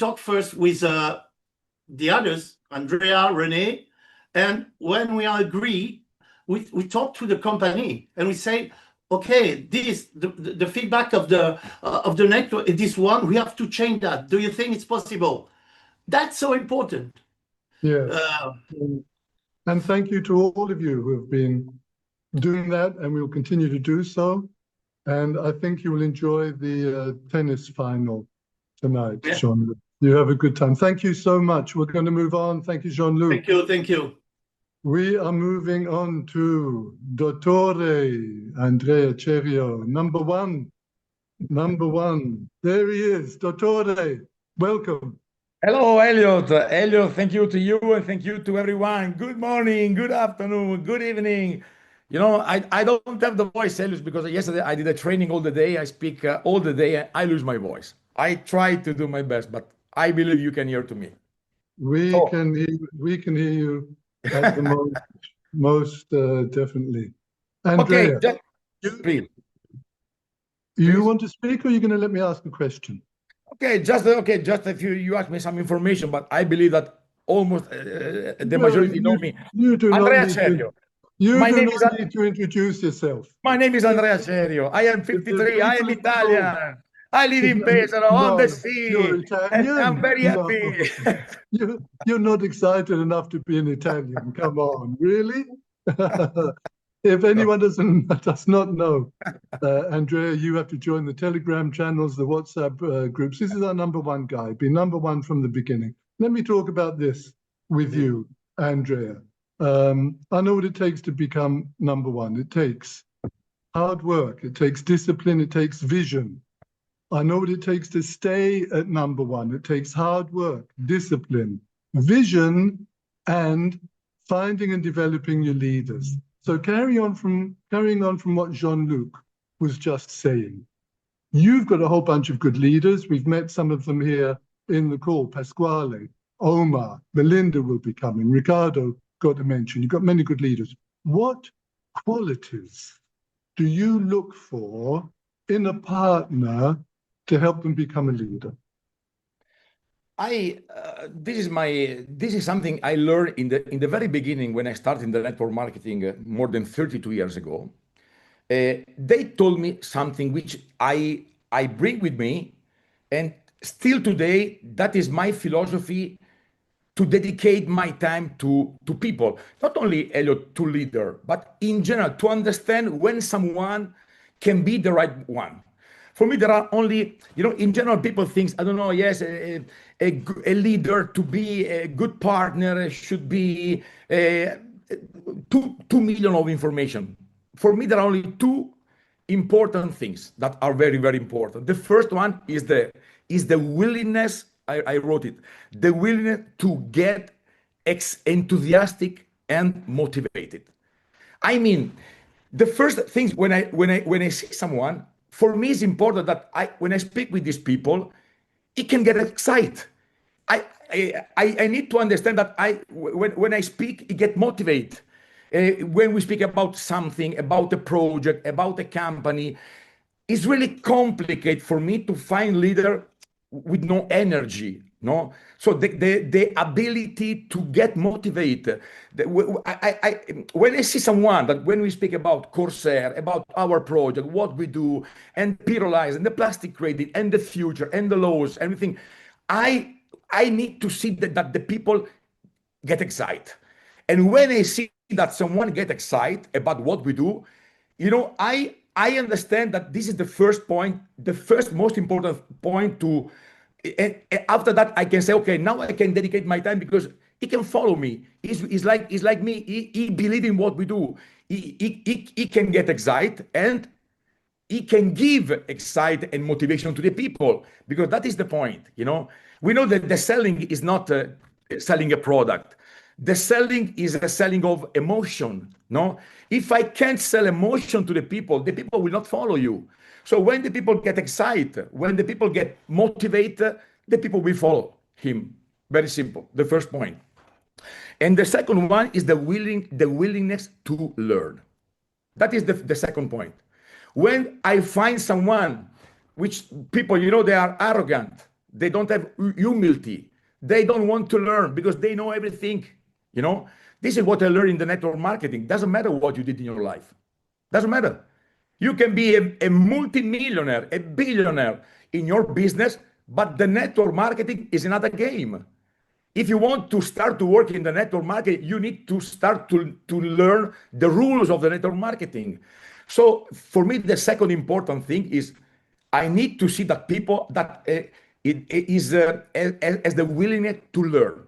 the others, Andrea, Renee, and when we agree, we talk to the company and we say, okay, the feedback of the network, this one, we have to change that. Do you think it's possible? That's so important.
Yes. And thank you to all of you who have been doing that, and we will continue to do so. And I think you will enjoy the tennis final tonight,
Yeah.
Jean-Luc. You have a good time. Thank you so much. We're going to move on. Thank you, Jean-Luc.
Thank you.
We are moving on to Dottore Andrea Cherio, number one. There he is, Dottore. Welcome.
Hello, Elliot. Elliot, thank you to you and thank you to everyone. Good morning, good afternoon, good evening. You know, I don't have the voice, Elliot, because yesterday I did a training all the day. I speak all the day and I lose my voice. I try to do my best, but I believe you can hear to me.
We
So-
can hear you at the most definitely. Andrea,
Okay, please.
you want to speak, or are you going to let me ask a question?
Okay, just if you ask me some information, but I believe that almost the majority know me.
You do not
Andrea
need
Cherio.
You
My
do
name
not
is-
need to introduce yourself.
My name is Andrea Cherio. I am 53. I am
people
Italian. I live in Pesaro on the sea.
You're
And
Italian.
I'm very happy.
No. You're not excited enough to be an Italian. Come on, really? If anyone does not know, Andrea, you have to join the Telegram channels, the WhatsApp groups. This is our number one guy. Be number one from the beginning. Let me talk about this with you, Andrea. I know what it takes to become number one. It takes hard work. It takes discipline. It takes vision. I know what it takes to stay at number one. It takes hard work, discipline, vision, and finding and developing your leaders. So carrying on from what Jean-Luc was just saying. You've got a whole bunch of good leaders. We've met some of them here in the call. Pasquale, Omar, Melinda will be coming. Ricardo got to mention. You've got many good leaders. What qualities do you look for in a partner to help them become a leader?
This is something I learned in the very beginning when I started in the network marketing more than 32 years ago. They told me something which I bring with me, and still today that is my philosophy, to dedicate my time to people, not only Elliot, to leader, but in general to understand when someone can be the right one. For me, there are only, in general, people think, I don't know, yes, a leader to be a good partner should be 2 million of information. For me, there are only two important things that are very, very important. The first one is the willingness, I wrote it, the willingness to get enthusiastic and motivated. I mean, the first things when I see someone, for me it's important that when I speak with these people, it can get excited. I need to understand that when I speak, it get motivated. When we speak about something, about a project, about a company, it's really complicated for me to find leader with no energy, no? So the ability to get motivated. When I see someone that when we speak about Corsair, about our project, what we do, and Pyrolyze, and the plastic credit, and the future, and the laws, everything, I need to see that the people get excited. And when I see that someone get excited about what we do, I understand that this is the first point, the first most important point to, and after that I can say, okay, now I can dedicate my time because he can follow me. He's like me. He believes in what we do. He can get excited and he can give excitement and motivation to the people, because that is the point. We know that the selling is not selling a product. The selling is a selling of emotion. No, if I can't sell emotion to the people will not follow you. So when the people get excited, when the people get motivated, the people will follow him. Very simple. The first point. And the second one is the willingness to learn. That is the second point. When I find someone, which people, they are arrogant, they don't have humility, they don't want to learn because they know everything. This is what I learned in the network marketing. Doesn't matter what you did in your life. Doesn't matter. You can be a multi-millionaire, a billionaire in your business, but the network marketing is another game. If you want to start to work in the network marketing, you need to start to learn the rules of the network marketing. So for me, the second important thing is I need to see that people that as the willingness to learn.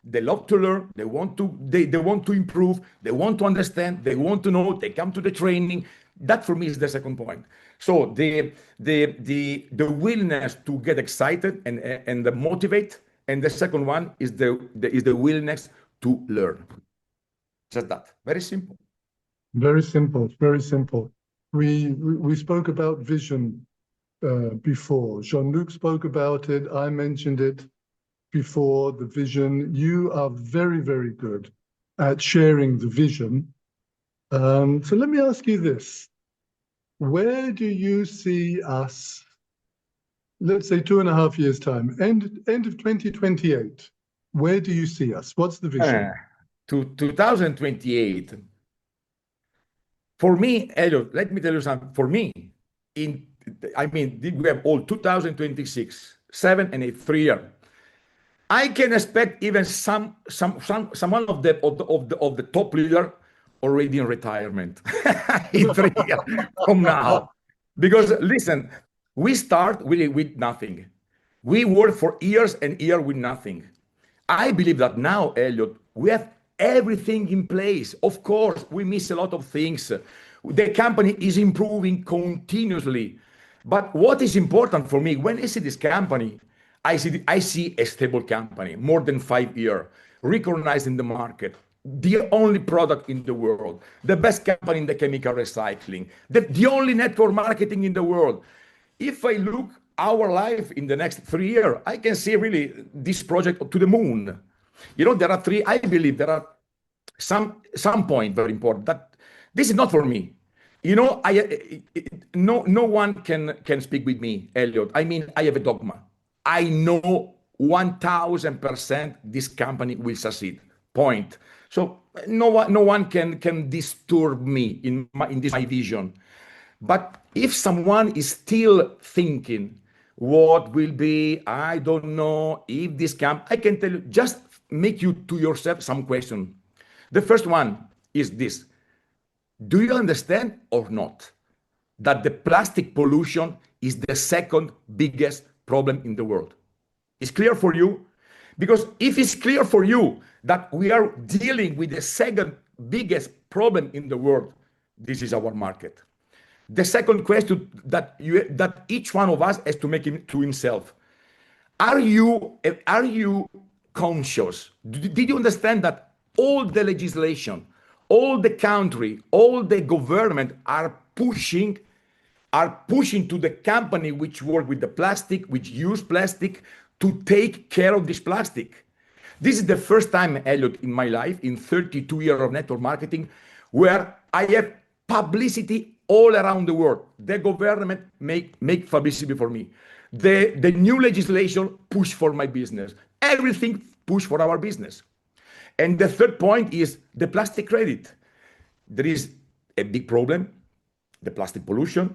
They love to learn. They want to improve. They want to understand. They want to know. They come to the training. That for me is the second point. So the willingness to get excited and motivate, and the second one is the willingness to learn. Just that. Very simple.
Very simple. Very simple. We spoke about vision before. Jean-Luc spoke about it. I mentioned it before, the vision. You are very, very good at sharing the vision. So let me ask you this. Where do you see us, let's say 2.5 years' time, end of 2028? Where do you see us? What's the vision?
2028. For me, Elliot, let me tell you something. For me, we have all 2026, 7 and 8, 3 years. I can expect even someone of the top leader already in retirement in 3 years from now. Because listen, we start really with nothing. We work for years and years with nothing. I believe that now, Elliot, we have everything in place. Of course, we miss a lot of things. The company is improving continuously. But what is important for me, when I see this company, I see a stable company, more than 5 years, recognized in the market, the only product in the world, the best company in the chemical recycling, the only network marketing in the world. If I look our life in the next 3 years, I can see really this project to the moon. There are three, I believe there are some point very important that this is not for me. No one can speak with me, Elliot. I have a dogma. I know 1000% this company will succeed. Point. So no one can disturb me in my vision. But if someone is still thinking what will be, I don't know if this I can tell you, just make you to yourself some question. The first one is this: do you understand or not? that the plastic pollution is the second biggest problem in the world. It's clear for you? Because if it's clear for you that we are dealing with the second biggest problem in the world, this is our market. The second question that each one of us has to make to himself: Are you conscious? Did you understand that all the legislation, all the country, all the government are pushing to the company which work with the plastic, which use plastic, to take care of this plastic? This is the first time, Elliot, in my life, in 32 years of network marketing, where I have publicity all around the world. The government make publicity for me. The new legislation push for my business. Everything push for our business. And the third point is the plastic credit. There is a big problem, the plastic pollution.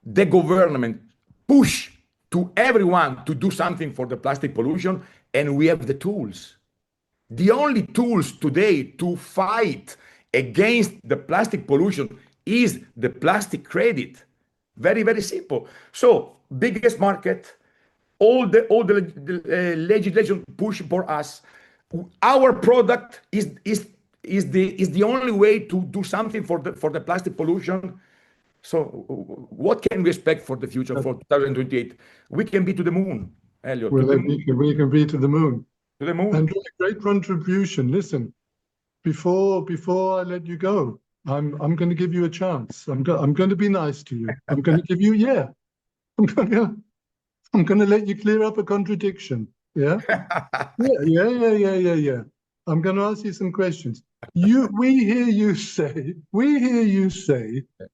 The government push to everyone to do something for the plastic pollution, and we have the tools. The only tools today to fight against the plastic pollution is the plastic credit. Very, very simple. So biggest market, all the legislation push for us. Our product is the only way to do something for the plastic pollution. So what can we expect for the future, for 2028? We can be to the moon, Elliot.
Well, we can be to the moon.
To the moon.
And a great contribution. Listen, before I let you go, I'm going to give you a chance. I'm going to be nice to you. I'm going to give you, I'm going to let you clear up a contradiction. Yeah. Yeah. I'm going to ask you some questions. We hear you say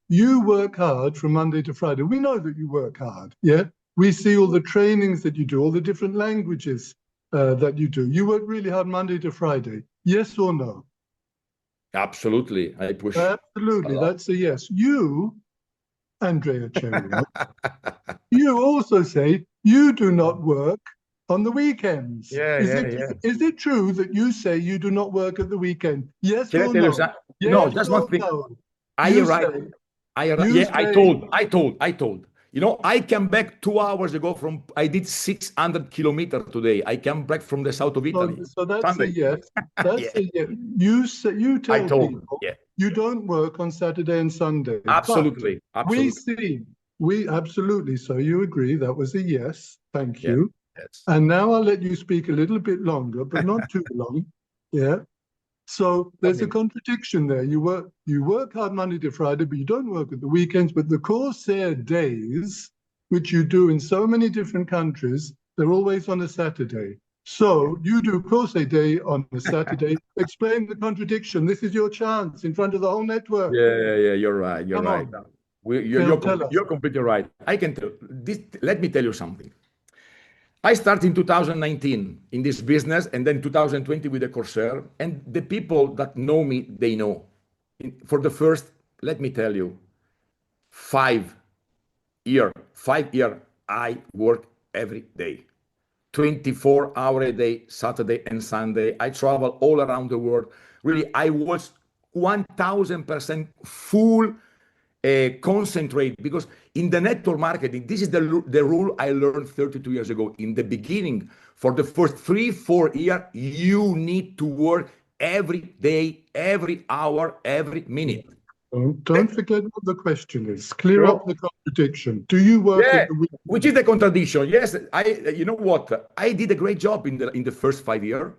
you work hard from Monday to Friday. We know that you work hard. Yeah. We see all the trainings that you do, all the different languages that you do. You work really hard Monday to Friday. Yes or no?
Absolutely. I push.
Absolutely. That's a yes. You, Andrea Cherio, you also say you do not work on the weekends. Is it true that you say you do not work at the weekend? Yes or no?
No, just one thing. I told. You know, I came back 2 hours ago I did 600 kilometers today. I came back from the south of Italy.
So that's Sunday. A yes. That's a yes. You tell people you don't work on Saturday and Sunday.
Absolutely.
We absolutely. So you agree that was a yes. Thank you.
Yes.
And now I'll let you speak a little bit longer, but not too long. Yeah. So there's a contradiction there. You work hard Monday to Friday, but you don't work at the weekends. But the Corsair days, which you do in so many different countries, they're always on a Saturday. So you do Corsair Day on a Saturday. Explain the contradiction. This is your chance in front of the whole network.
Yeah. You're right. You're right. You're completely right. I can tell this. Let me tell you something. I started in 2019 in this business, and then 2020 with the Corsair. And the people that know me, they know. For the first, let me tell you, 5 year, I work every day, 24 hours a day, Saturday and Sunday. I travel all around the world. Really, I was 1000% full. Concentrate, because in the network marketing, this is the rule I learned 32 years ago. In the beginning, for the first 3-4 years, you need to work every day, every hour, every minute.
Don't forget what the question is. Clear up the contradiction. Do you work at the weekend?
Which is the contradiction? Yes, you know what? I did a great job in the first 5 years.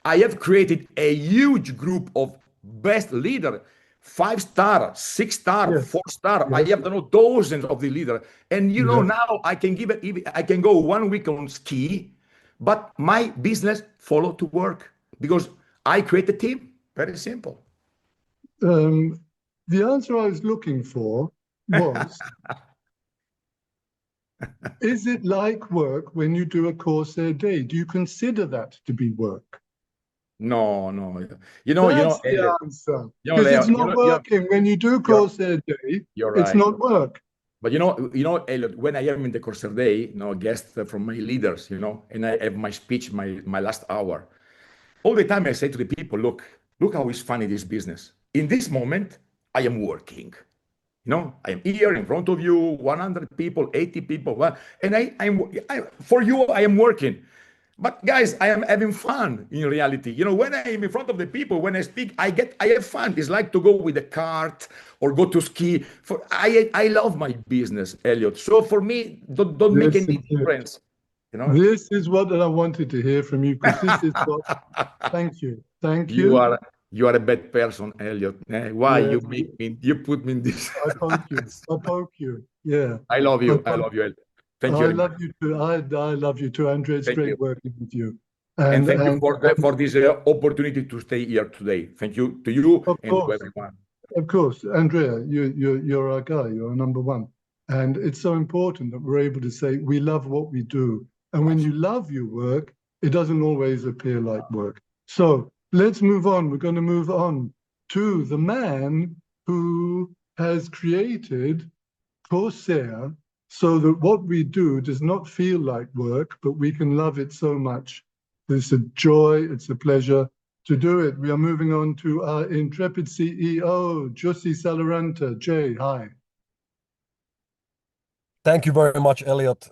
I have created a huge group of best leaders. 5-star, 6-star, 4-star. Yes. I have dozens of the leaders, and now I can I can go 1 week on ski, but my business follow to work because I create a team. Very simple.
The answer I was looking for was: is it like work when you do a Corsair day? Do you consider that to be work?
No.
That's the answer. Because it's not working. When you do Corsair Day, it's not work.
But Elliot, when I am in the Corsair Day, guest from my leaders, and I have my speech, my last hour, all the time I say to the people, look how it's funny this business. In this moment, I am working. I am here in front of you, 100 people, 80 people, and for you, I am working. But guys, I am having fun in reality. When I am in front of the people, when I speak, I have fun. It's like to go with a cart or go to ski. I love my business, Elliot. So for me, don't make
This
any
is it.
difference.
This is what I wanted to hear from you, because this is what. Thank you. Thank you.
You are a bad person, Elliot. Why
Yeah,
you put me in this?
I poke you. I poke you. Yeah.
I love you.
I
I love you, Elliot. Thank you.
I love you too. I love you too, Andrea. It's
Thank
great
you.
working with you.
And thank you for this opportunity to stay here today. Thank you to you
of
and to
course,
everyone.
of course, Andrea, you're our guy. You're our number one, and it's so important that we're able to say we love what we do. And when you love your work, it doesn't always appear like work. So let's move on. We're going to move on to the man who has created Corsair so that what we do does not feel like work, but we can love it so much. It's a joy, it's a pleasure to do it. We are moving on to our intrepid CEO, Jussi Saloranta. Jay, hi.
Thank you very much, Elliot.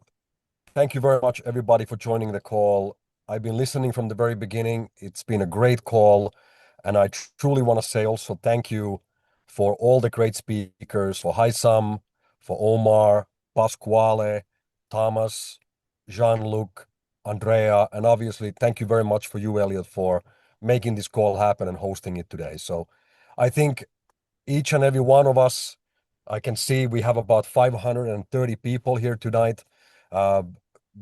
Thank you very much, everybody, for joining the call. I've been listening from the very beginning. It's been a great call. And I truly want to say also thank you for all the great speakers, for Hanam, for Omar, Pasquale, Thomas, Jean-Luc, Andrea, and obviously thank you very much for you, Elliot, for making this call happen and hosting it today. So I think each and every one of us, I can see we have about 530 people here tonight.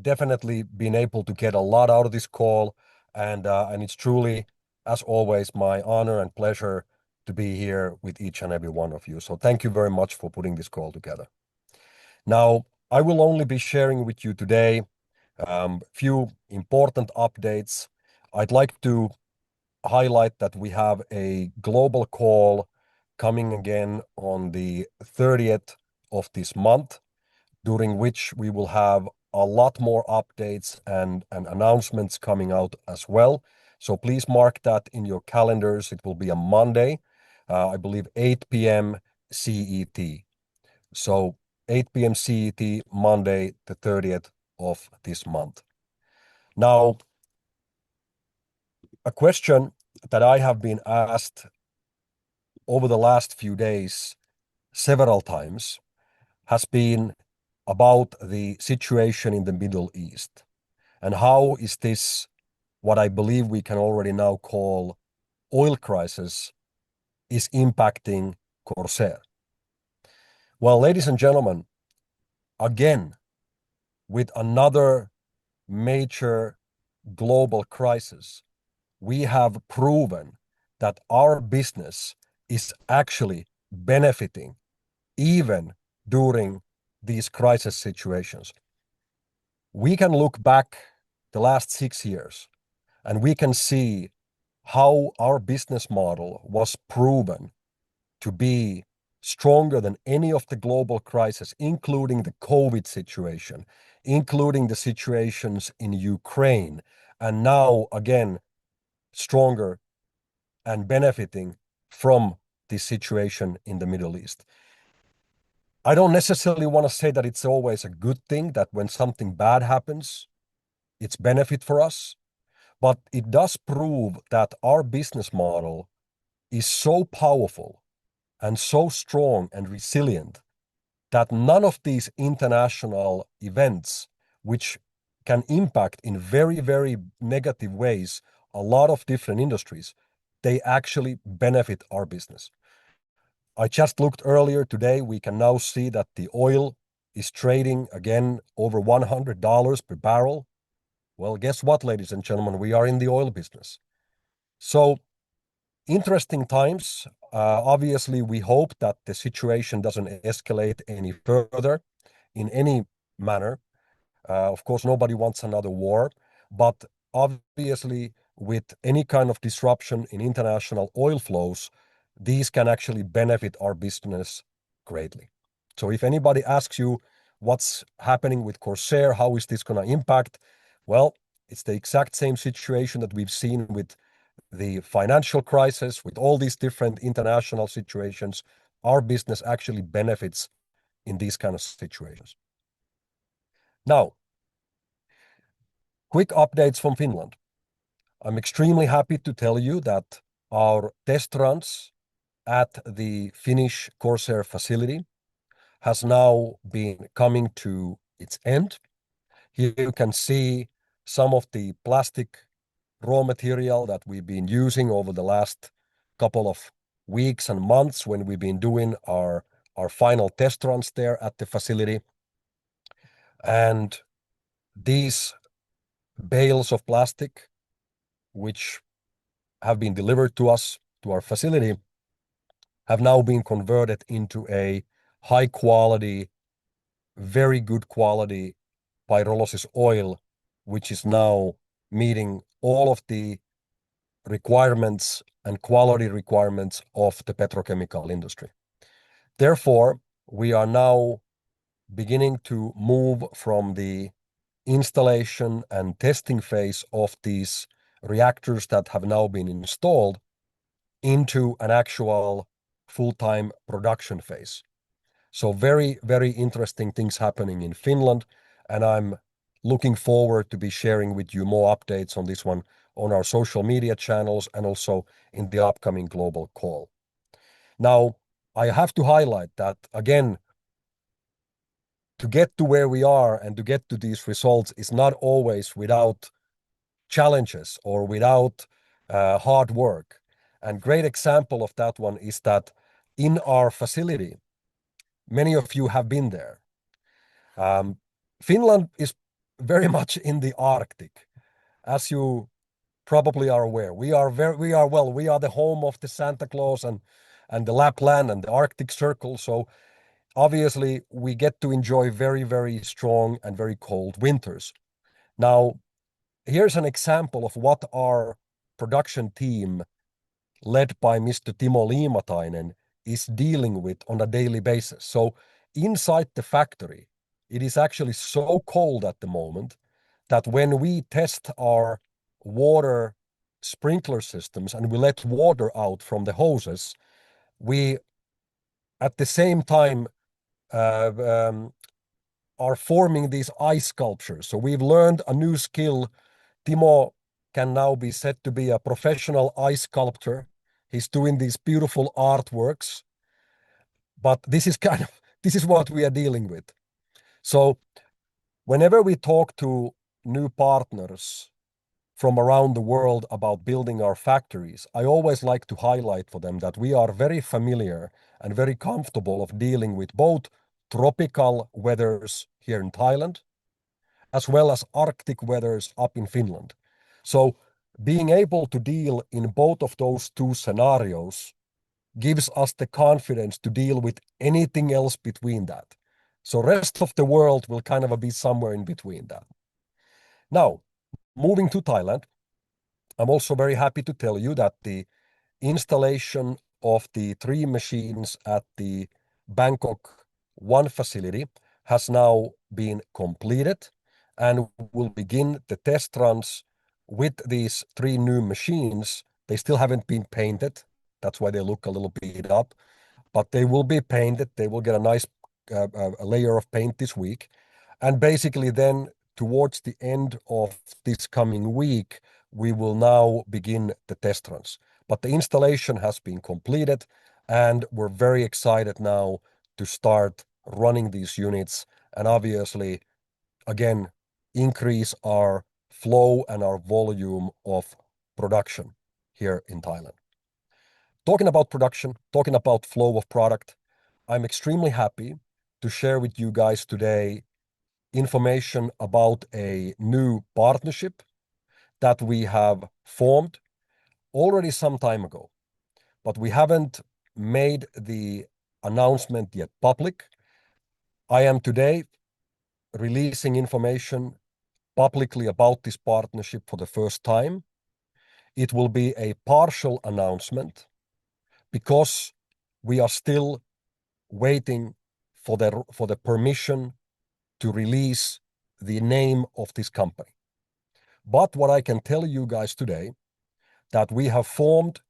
Definitely been able to get a lot out of this call, and it's truly, as always, my honor and pleasure to be here with each and every one of you. So thank you very much for putting this call together. Now, I will only be sharing with you today a few important updates. I'd like to highlight that we have a global call coming again on the 30th of this month, during which we will have a lot more updates and announcements coming out as well. So please mark that in your calendars. It will be a Monday, I believe 8 p.m. CET. So 8 p.m. CET, Monday, the 30th of this month. Now, a question that I have been asked over the last few days several times has been about the situation in the Middle East, and how is this, what I believe we can already now call oil crisis, is impacting Corsair. Well, ladies and gentlemen, again, with another major global crisis, we have proven that our business is actually benefiting even during these crisis situations. We can look back the last 6 years and we can see how our business model was proven to be stronger than any of the global crises, including the COVID situation, including the situations in Ukraine, and now again, stronger and benefiting from this situation in the Middle East. I don't necessarily want to say that it's always a good thing that when something bad happens, it's benefit for us, but it does prove that our business model is so powerful and so strong and resilient that none of these international events, which can impact in very, very negative ways a lot of different industries, they actually benefit our business. I just looked earlier today, we can now see that the oil is trading again over $100 per barrel. Well, guess what, ladies and gentlemen, we are in the oil business. So interesting times. Obviously, we hope that the situation doesn't escalate any further in any manner. Of course, nobody wants another war, but obviously, with any kind of disruption in international oil flows, these can actually benefit our business greatly. So if anybody asks you what's happening with Corsair, how is this going to impact? Well, it's the exact same situation that we've seen with the financial crisis, with all these different international situations. our business actually benefits in these kind of situations. Now, quick updates from Finland. I'm extremely happy to tell you that our test runs at the Finnish Corsair facility has now been coming to its end. Here you can see some of the plastic raw material that we've been using over the last couple of weeks and months when we've been doing our final test runs there at the facility. And these bales of plastic, which have been delivered to us, to our facility, have now been converted into a high quality, very good quality pyrolysis oil, which is now meeting all of the requirements and quality requirements of the petrochemical industry. Therefore, we are now beginning to move from the installation and testing phase of these reactors that have now been installed into an actual full-time production phase. So very, very interesting things happening in Finland, and I'm looking forward to be sharing with you more updates on this one on our social media channels and also in the upcoming global call. Now, I have to highlight that, again, to get to where we are and to get to these results is not always without challenges or without hard work. And great example of that one is that in our facility, many of you have been there. Finland is very much in the Arctic, as you probably are aware. We are the home of the Santa Claus and the Lapland and the Arctic Circle. So obviously we get to enjoy very, very strong and very cold winters. Now, here's an example of what our production team, led by Mr. Timo Liimatainen, is dealing with on a daily basis. So inside the factory, it is actually so cold at the moment that when we test our water sprinkler systems and we let water out from the hoses, we at the same time are forming these ice sculptures. So we've learned a new skill. Timo can now be said to be a professional ice sculptor. He's doing these beautiful artworks, but this is what we are dealing with. So whenever we talk to new partners from around the world about building our factories, I always like to highlight for them that we are very familiar and very comfortable of dealing with both tropical weathers here in Thailand, as well as Arctic weathers up in Finland. So being able to deal in both of those two scenarios gives us the confidence to deal with anything else between that. So rest of the world will kind of be somewhere in between that. Now, moving to Thailand, I'm also very happy to tell you that the installation of the 3 machines at the Bangkok 1 facility has now been completed, and will begin the test runs with these 3 new machines. They still haven't been painted. That's why they look a little beat up, but they will be painted. They will get a nice a layer of paint this week. And basically then towards the end of this coming week, we will now begin the test runs. But the installation has been completed, and we're very excited now to start running these units and obviously, again, increase our flow and our volume of production here in Thailand. Talking about production, talking about flow of product, I'm extremely happy to share with you guys today information about a new partnership that we have formed already some time ago, but we haven't made the announcement yet public. I am today releasing information publicly about this partnership for the first time. It will be a partial announcement because we are still waiting for the permission to release the name of this company. But what I can tell you guys today, that we have formed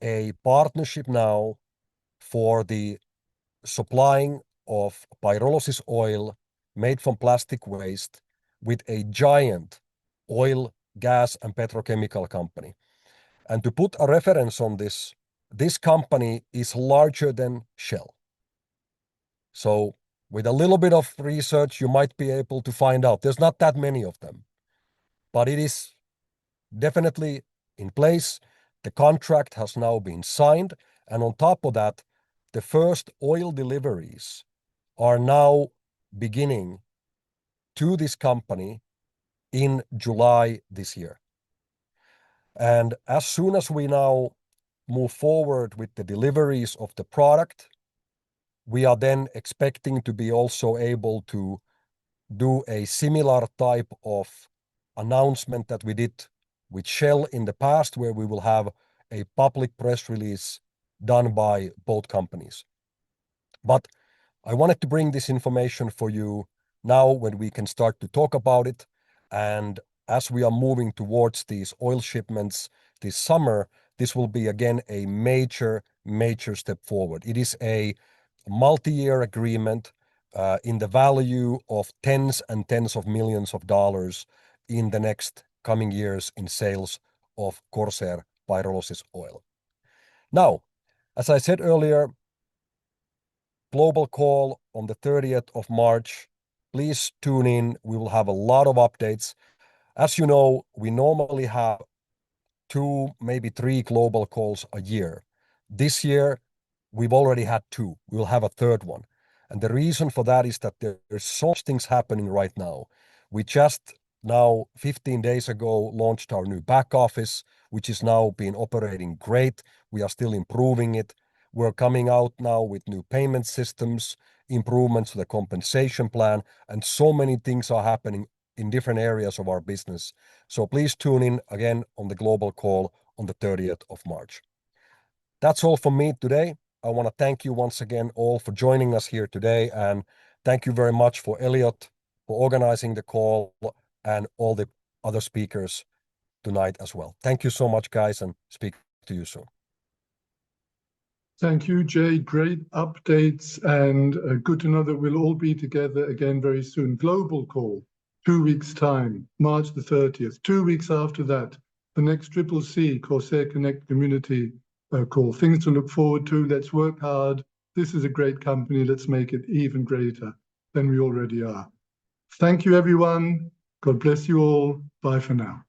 a partnership now for the supplying of pyrolysis oil made from plastic waste with a giant oil, gas, and petrochemical company. And to put a reference on this, this company is larger than Shell. So with a little bit of research, you might be able to find out. There's not that many of them, but it is definitely in place. The contract has now been signed. And on top of that, the first oil deliveries are now beginning to this company in July this year. And as soon as we now move forward with the deliveries of the product, we are then expecting to be also able to do a similar type of announcement that we did with Shell in the past, where we will have a public press release done by both companies. But I wanted to bring this information for you now when we can start to talk about it. And as we are moving towards these oil shipments this summer, this will be again a major step forward. It is a multi-year agreement in the value of tens and tens of millions of dollars in the next coming years in sales of Corsair pyrolysis oil. Now, as I said earlier, global call on the 30th of March. Please tune in. We will have a lot of updates. As you know, we normally have 2, maybe 3 global calls a year. This year, we've already had 2. We will have a third one. And the reason for that is that there's so much things happening right now. We just now, 15 days ago, launched our new back office, which is now been operating great. We are still improving it. We're coming out now with new payment systems, improvements to the compensation plan, and so many things are happening in different areas of our business. So please tune in again on the global call on the 30th of March. That's all from me today. I want to thank you once again all for joining us here today, and thank you very much for Elliot for organizing the call and all the other speakers tonight as well. Thank you so much, guys, and speak to you soon.
Thank you, Jay. Great updates, and good to know that we'll all be together again very soon. Global call, 2 weeks' time, March the 30th. 2 weeks after that, the next CCC, Corsair Connect Community Call. Things to look forward to. Let's work hard. This is a great company. Let's make it even greater than we already are. Thank you, everyone. God bless you all. Bye for now.